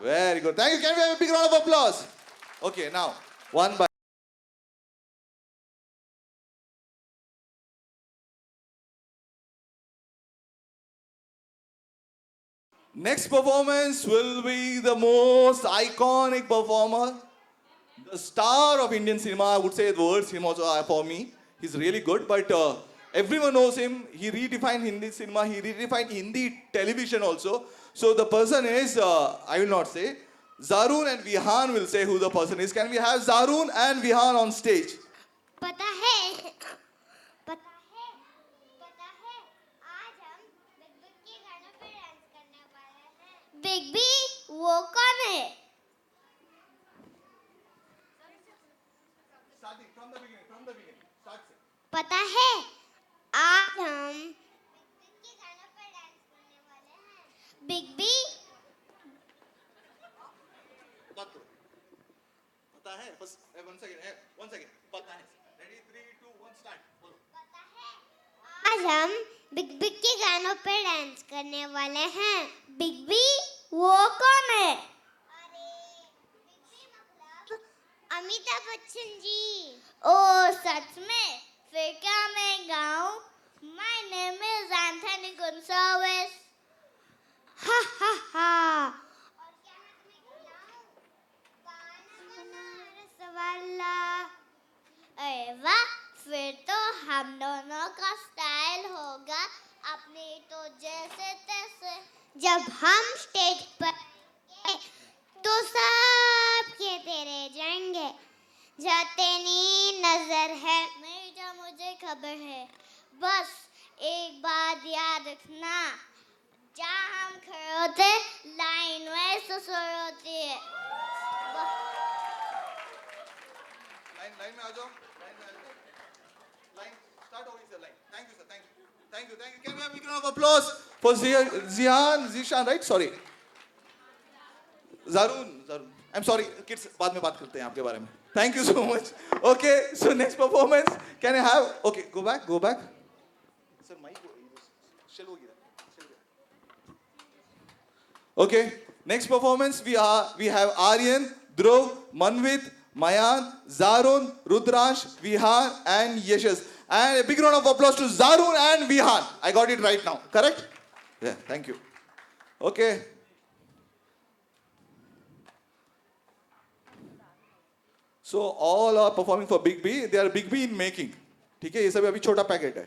Very good. Thank you. Can we have a big round of applause? Okay, now, one by next performance will be the most iconic performer, the star of Indian cinema. I would say the world cinema also for me. He's really good, but everyone knows him. He redefined Hindi cinema. He redefined Hindi television also. So the person is, I will not say, Zaroon and Vihan will say who the person is. Can we have Zaroon and Vihan on stage? पता है आज हम big B के गानों पे dance करने वाले हैं बिग बी वो कौन है पता है आज हम बिग बी के गानों पे डांस करने वाले हैं बिग बी पता है बस one second पता है ready 3 2 1 start बोलो आज हम बिग बी के गानों पे डांस करने वाले हैं बिग बी वो कौन है अमिताभ बच्चन जी ओ सच में फिर क्या मैं गाऊं My name is Anthony Gonsalves हा हा हा और क्या मैं तुम्हें खिलाऊं गाना बनारस वाला अरे वाह फिर तो हम दोनों का स्टाइल होगा अपने तो जैसे तैसे जब हम स्टेज पर आएंगे जातेनी नजर है मेरी जो मुझे खबर है बस एक बात याद रखना जहाँ हम खड़े होते लाइन में ससुर होती है लाइन में आ जाओ लाइन स्टार्ट हो गई sir line thank you sir thank you can we have a round of applause for Zihan Zishan right sorry Zarun I'm sorry kids बाद में बात करते हैं आपके बारे में thank you so much okay so next performance can I have okay go back sir mic shell ho gaya okay next performance we have Aryan Dhruv Manvit Mayan Zarun Rudrash Vihan and Yashas and a big round of applause to Zarun and Vihan I got it right now correct yeah thank you okay so all are performing for Big B they are Big B in making ठीक है ये सब अभी छोटा packet है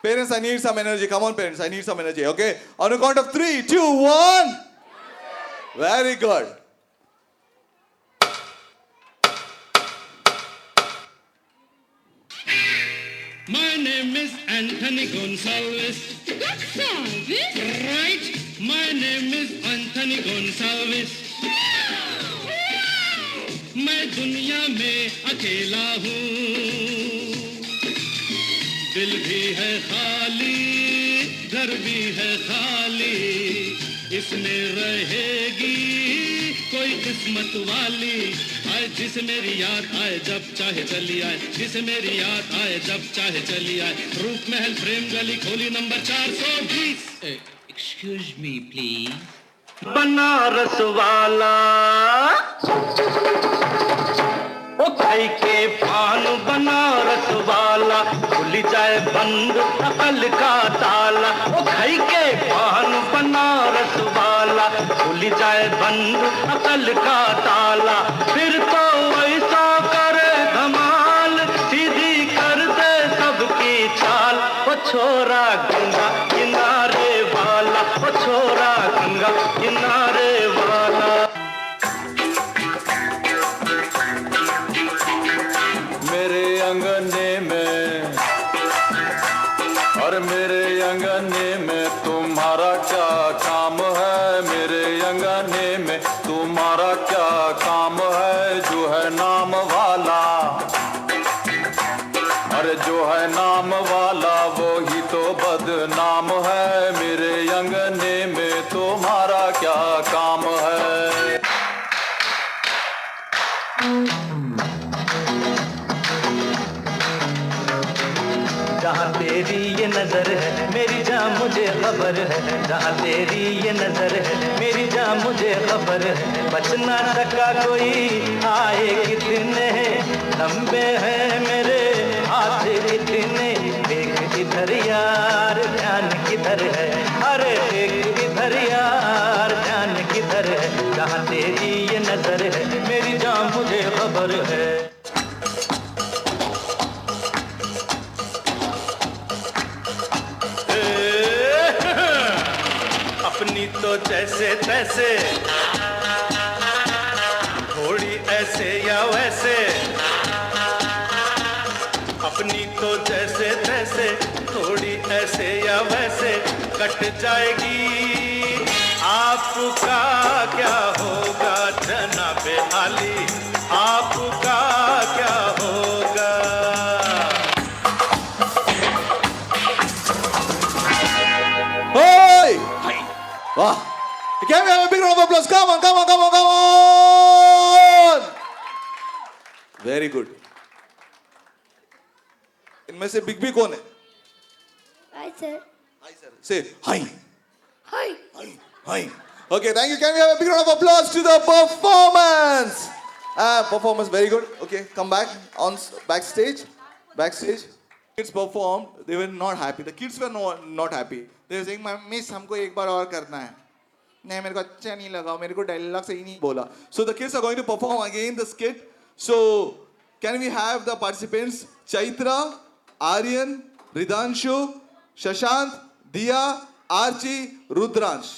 parents I need some energy come on parents I need some energy okay on a count of 3 2 1 very good My name is Anthony Gonsalves. Gonsalves? Right. My name is Anthony Gonsalves. मैं दुनिया में अकेला हूँ दिल भी है खाली घर भी है खाली इसमें रहेगी कोई किस्मत वाली आए जिसे मेरी याद आए जब चाहे चली आए जिसे मेरी याद आए जब चाहे चली आए रूप महल प्रेम गली खोली number 420 excuse me please Banaras वाला ओ खाई के पान बनारस वाला खुल जाए बंद अकल का ताला ओ खाई के पान बनारस वाला खुल जाए बंद अकल का ताला फिर तो ऐसा करे धमाल सीधी कर दे सबकी चाल ओ छोरा गंगा किनारे वाला ओ छोरा गंगा किनारे वाला मेरे अंगने में और मेरे अंगने में तुम्हारा क्या काम है मेरे अंगने में तुम्हारा क्या काम है जो है नाम वाला अरे जो है नाम वाला वो ही तो बदनाम है मेरे अंगने में तुम्हारा क्या काम है जहाँ तेरी ये नजर है मेरी जान मुझे खबर है जहाँ तेरी ये नजर है मेरी जान मुझे खबर है बच ना सका कोई आए कितने लंबे हैं मेरे हाथ इतने देख इधर यार ध्यान किधर है अरे देख इधर यार ध्यान किधर है जहाँ तेरी ये नजर है मेरी जान मुझे खबर है अपनी तो जैसे तैसे थोड़ी ऐसे या वैसे अपनी तो जैसे तैसे थोड़ी ऐसे या वैसे कट जाएगी आपका क्या होगा जनाबे आली आपका क्या होगा Hey! Wow. Can we have a big round of applause? Come on! Very good. इनमें से बिग बी कौन है? Hi, sir. Say hi. Hi. Hi. Okay, thank you. Can we have a big round of applause to the performance? Performance very good. Okay, come back on backstage. Kids performed. They were not happy. The kids were not happy. They were saying, "Miss, हमको एक बार और करना है." नहीं मेरे को अच्छा नहीं लगा मेरे को डायलॉग सही नहीं बोला. So the kids are going to perform again the skit. So can we have the participants? Chaitra, Aryan, Ridanshu, Shashant, Diya, Archie, Rudransh.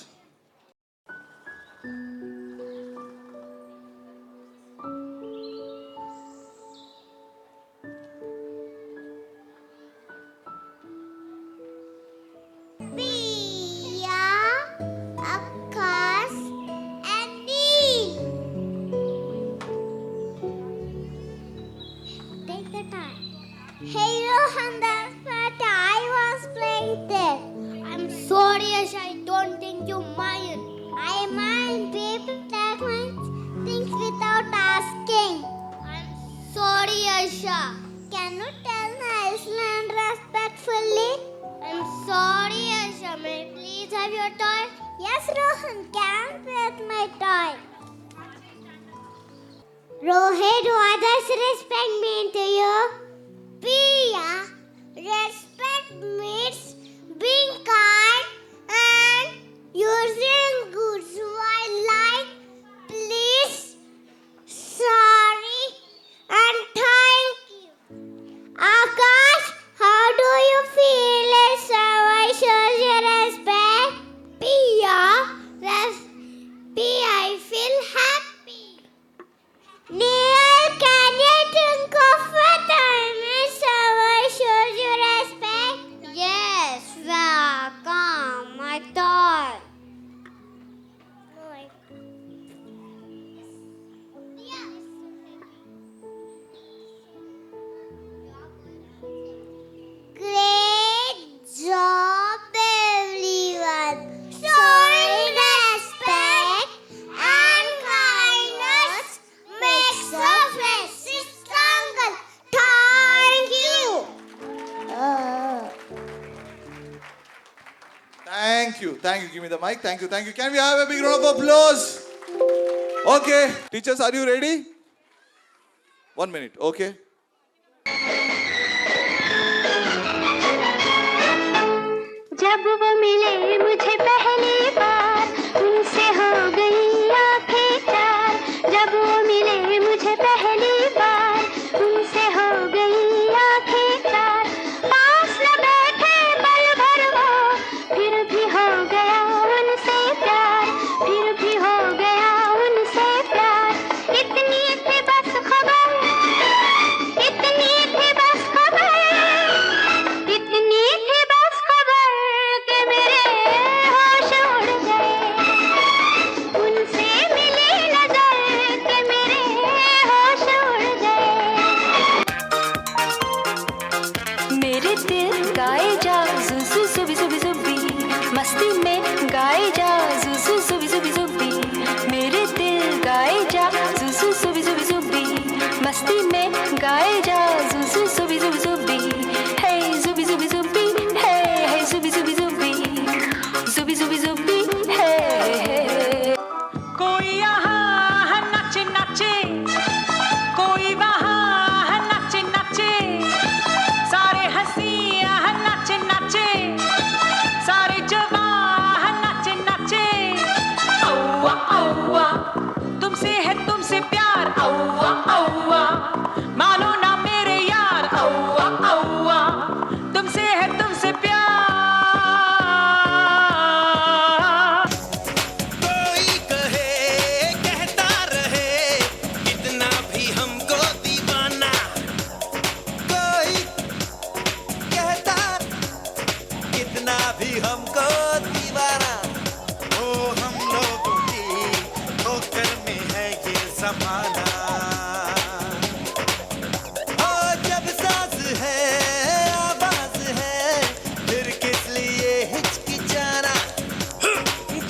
Aisha. Can you tell Iceland respectfully? I'm sorry, Aisha. May I please have your toy? Yes, Rohan, can with my toy. Rohit, what does respect mean to you? Pia, respect means being kind and using goods while like please, sorry, and thank you. Akash, how do you feel if someone shows you respect? Pia, I feel happy. Neil, can you think of a time when someone shows you respect? Yes, welcome, I thought. Great job, everyone. Showing respect and kindness makes the friendship stronger. Thank you. Thank you. Thank you. Give me the mic. Thank you. Thank you. Can we have a big round of applause? Okay. Teachers, are you ready? 1 minute. Okay. जब वो मिले मुझे पहली बार उनसे हो गई आंखें चार जब वो मिले मुझे पहली बार उनसे हो गई आंखें चार पास न बैठे पल भर वो फिर भी हो गया उनसे प्यार फिर भी हो गया उनसे प्यार इतनी थी बस खबर इतनी थी बस खबर इतनी थी बस खबर के मेरे होश उड़ गए उनसे मिली नजर के मेरे होश उड़ गए मेरे दिल गाए जा जुजु जुबी जुबी जुबी मस्ती में गाए जा जुजु जुबी जुबी जुबी मेरे दिल गाए जा जुजु जुबी जुबी जुबी मस्ती में गाए जा जुजु जुबी जुबी जुबी हे जुबी जुबी जुबी हे हे जुबी जुबी जुबी जुबी जुबी जुबी हे कोई यहाँ नाचे नाचे कोई वहाँ नाचे नाचे सारे हंसी यहाँ नाचे नाचे सारे जवान नाचे नाचे औवा औवा तुमसे है तुमसे प्यार औवा औवा मानो ना मेरे यार औवा औवा तुमसे है तुमसे प्यार कोई कहे कहता रहे कितना भी हमको दीवाना कोई कहता कितना भी हमको दीवाना ओ हम लोगों की ठोकर में है ये जमाना ओ जब साज है आवाज है फिर किस लिए हिचकिचाना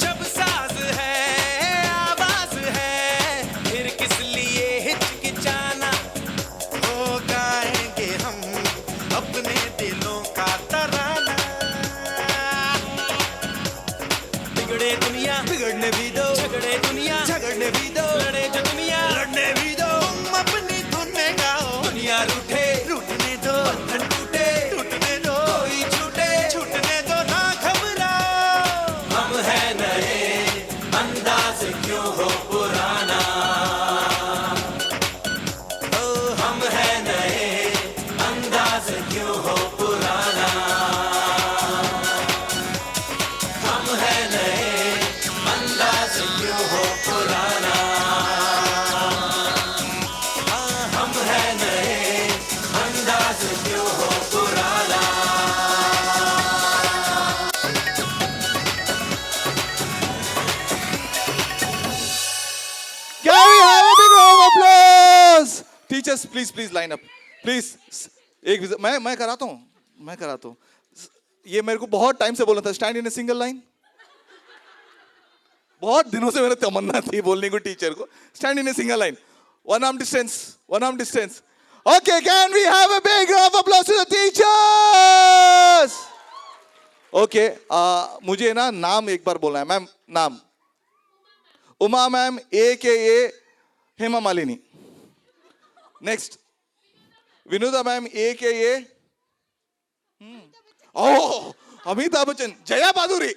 जब साज है आवाज है फिर किस लिए हिचकिचाना हो गाएंगे हम अपने दिलों का तराना बिगड़े दुनिया बिगड़ने भी दो झगड़े दुनिया झगड़ने भी दो लड़े जो दुनिया लड़ने भी दो तुम अपनी धुन में गाओ दुनिया रूठे रूठने दो बंधन टूटे टूटने दो कोई छूटे छूटने दो ना घबराओ हम है नए अंदाज क्यों हो पुराना ओ हम है नए अंदाज क्यों हो पुराना हम है नए अंदाज क्यों हो पुराना हम है नए अंदाज क्यों हो पुराना Can we have a big round of applause? Teachers, please line up. Please. एक मैं कराता हूँ ये मेरे को बहुत टाइम से बोलना था stand in a single line बहुत दिनों से मेरा तमन्ना थी बोलने को टीचर को stand in a single line one arm distance Okay, can we have a big round of applause to the teachers? Okay, मुझे ना नाम एक बार बोलना है मैम. नाम Uma ma'am, AKA Hema Malini. Next, Vinuta ma'am, AKA oh Amitabh Bachchan, Jaya Bhaduri.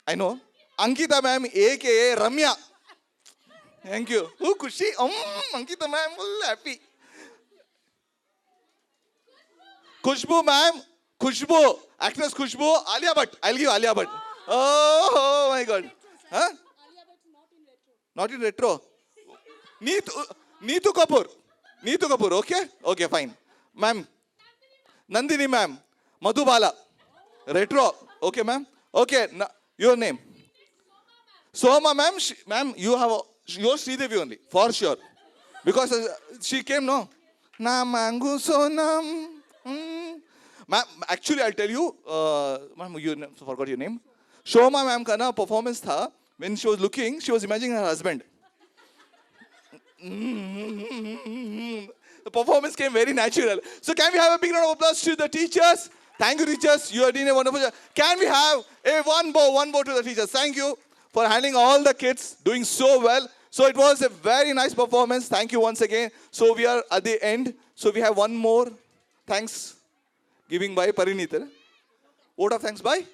I know. Ankita ma'am, AKA Ramya. Thank you. Oh, Kushi. Ankita ma'am, full happy. Khushbu ma'am, Khushbu, actress Khushbu, Alia Bhatt. I'll give Alia Bhatt. Oh my God. Huh? Not in retro. Neetu Kapoor. Neetu Kapoor, okay? Okay, fine. Ma'am. Nandini ma'am. Madhubala. Retro. Okay, ma'am. Okay, your name. Soma ma'am, ma'am, you have your Sridevi only, for sure. Because she came, no? Namangu sonam. Ma'am, actually, I'll tell you, ma'am, you forgot your name. Shoma ma'am ka na performance tha, when she was looking, she was imagining her husband. The performance came very natural. So can we have a big round of applause to the teachers? Thank you, teachers. You are doing a wonderful job. Can we have a one bow to the teachers? Thank you for handling all the kids, doing so well. So it was a very nice performance. Thank you once again. So we are at the end. So we have one more thanks giving by Parinita. Vote of thanks by?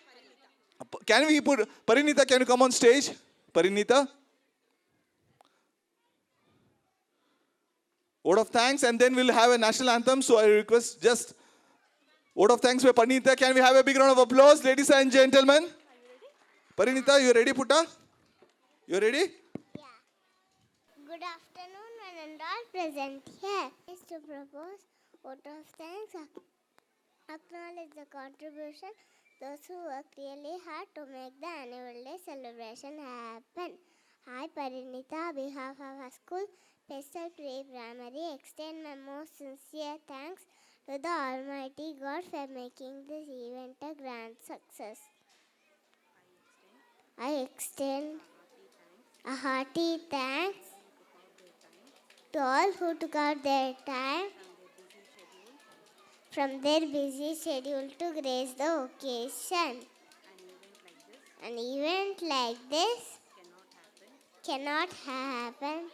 Can we put Parinita? Can you come on stage? Parinita. Vote of thanks, and then we'll have a national anthem. So I request just vote of thanks by Parinita. Can we have a big round of applause, ladies and gentlemen? Parinita, you ready, Putta? You ready? Yeah. Good afternoon, one and all present here. Is to propose vote of thanks, acknowledge the contribution those who worked really hard to make the annual day celebration happen. I, Parinita, on behalf of our school, Pestal Pre-Primary, extend my most sincere thanks to the Almighty God for making this event a grand success. I extend a hearty thanks to all who took out their time from their busy schedule to grace the occasion. An event like this cannot happen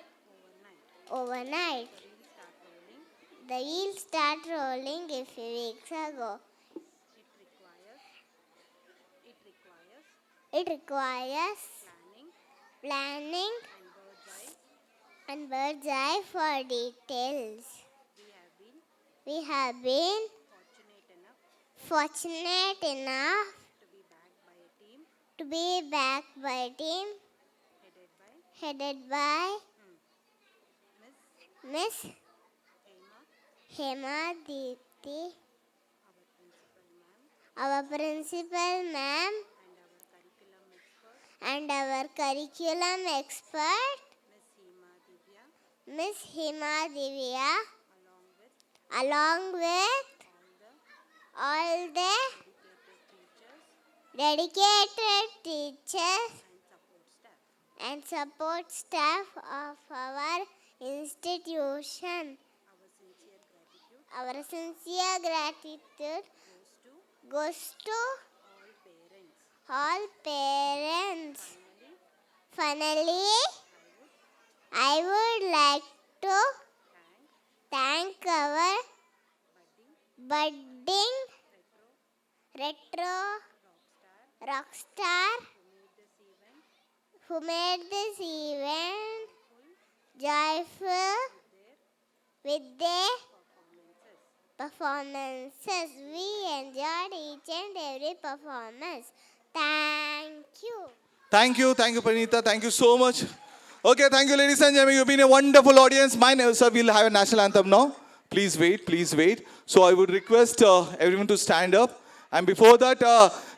overnight. The wheels start rolling a few weeks ago. It requires planning and bird's eye for details. We have been fortunate enough to be backed by a team headed by Miss Hema Deepti, our principal ma'am, and our curriculum expert, Miss Hema Divya, along with all the dedicated teachers and support staff of our institution. Our sincere gratitude goes to all parents. Finally, I would like to thank our budding retro rock star who made this event joyful with their performances. We enjoyed each and every performance. Thank you. Thank you, Parinita. Thank you so much. Okay, thank you, ladies and gentlemen. You've been a wonderful audience. My name, sir, we'll have a national anthem now. Please wait, please wait. So I would request everyone to stand up. And before that,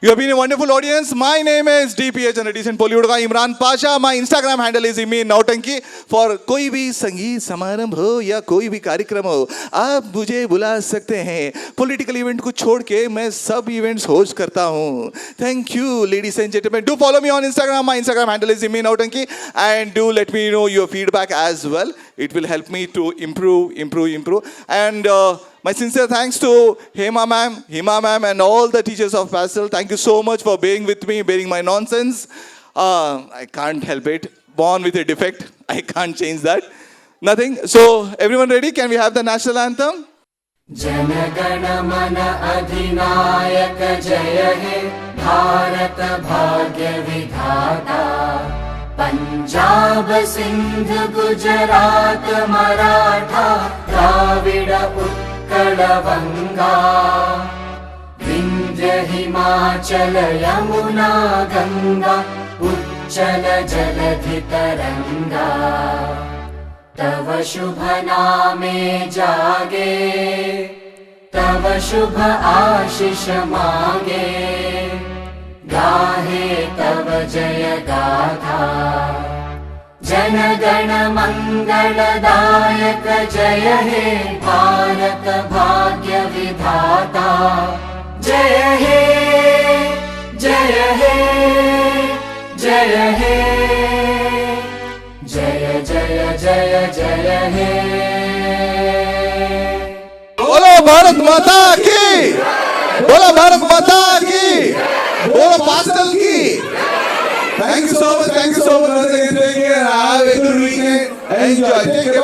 you have been a wonderful audience. My name is DPH and a decent Bollywood guy, Imran Pasha. My Instagram handle is Imi Nautanki. For कोई भी संगीत समारंभ हो या कोई भी कार्यक्रम हो, आप मुझे बुला सकते हैं. Political event को छोड़ के मैं सब events host करता हूँ. Thank you, ladies and gentlemen. Do follow me on Instagram. My Instagram handle is Imi Nautanki. And do let me know your feedback as well. It will help me to improve. And my sincere thanks to Hima ma'am, and all the teachers of Pastel. Thank you so much for being with me, bearing my nonsense. I can't help it. Born with a defect. I can't change that. Nothing. So, everyone ready? Can we have the national anthem? जनगण मन अधिनायक जय हे भारत भाग्य विधाता पंजाब सिंध गुजरात मराठा द्राविड उत्कल बंगा विंध्य हिमाचल यमुना गंगा उच्चल जलधि तरंगा तव शुभ नामे जागे तव शुभ आशीष मांगे गाहे तव जय गाथा जन गण मंगलदायक जय हे भारत भाग्य विधाता जय हे जय हे जय हे जय जय जय जय हे बोलो भारत माता की, बोलो भारत माता की, बोलो पास्टल की. Thank you so much. Once again, take care. Have a good weekend. Enjoy. Take care.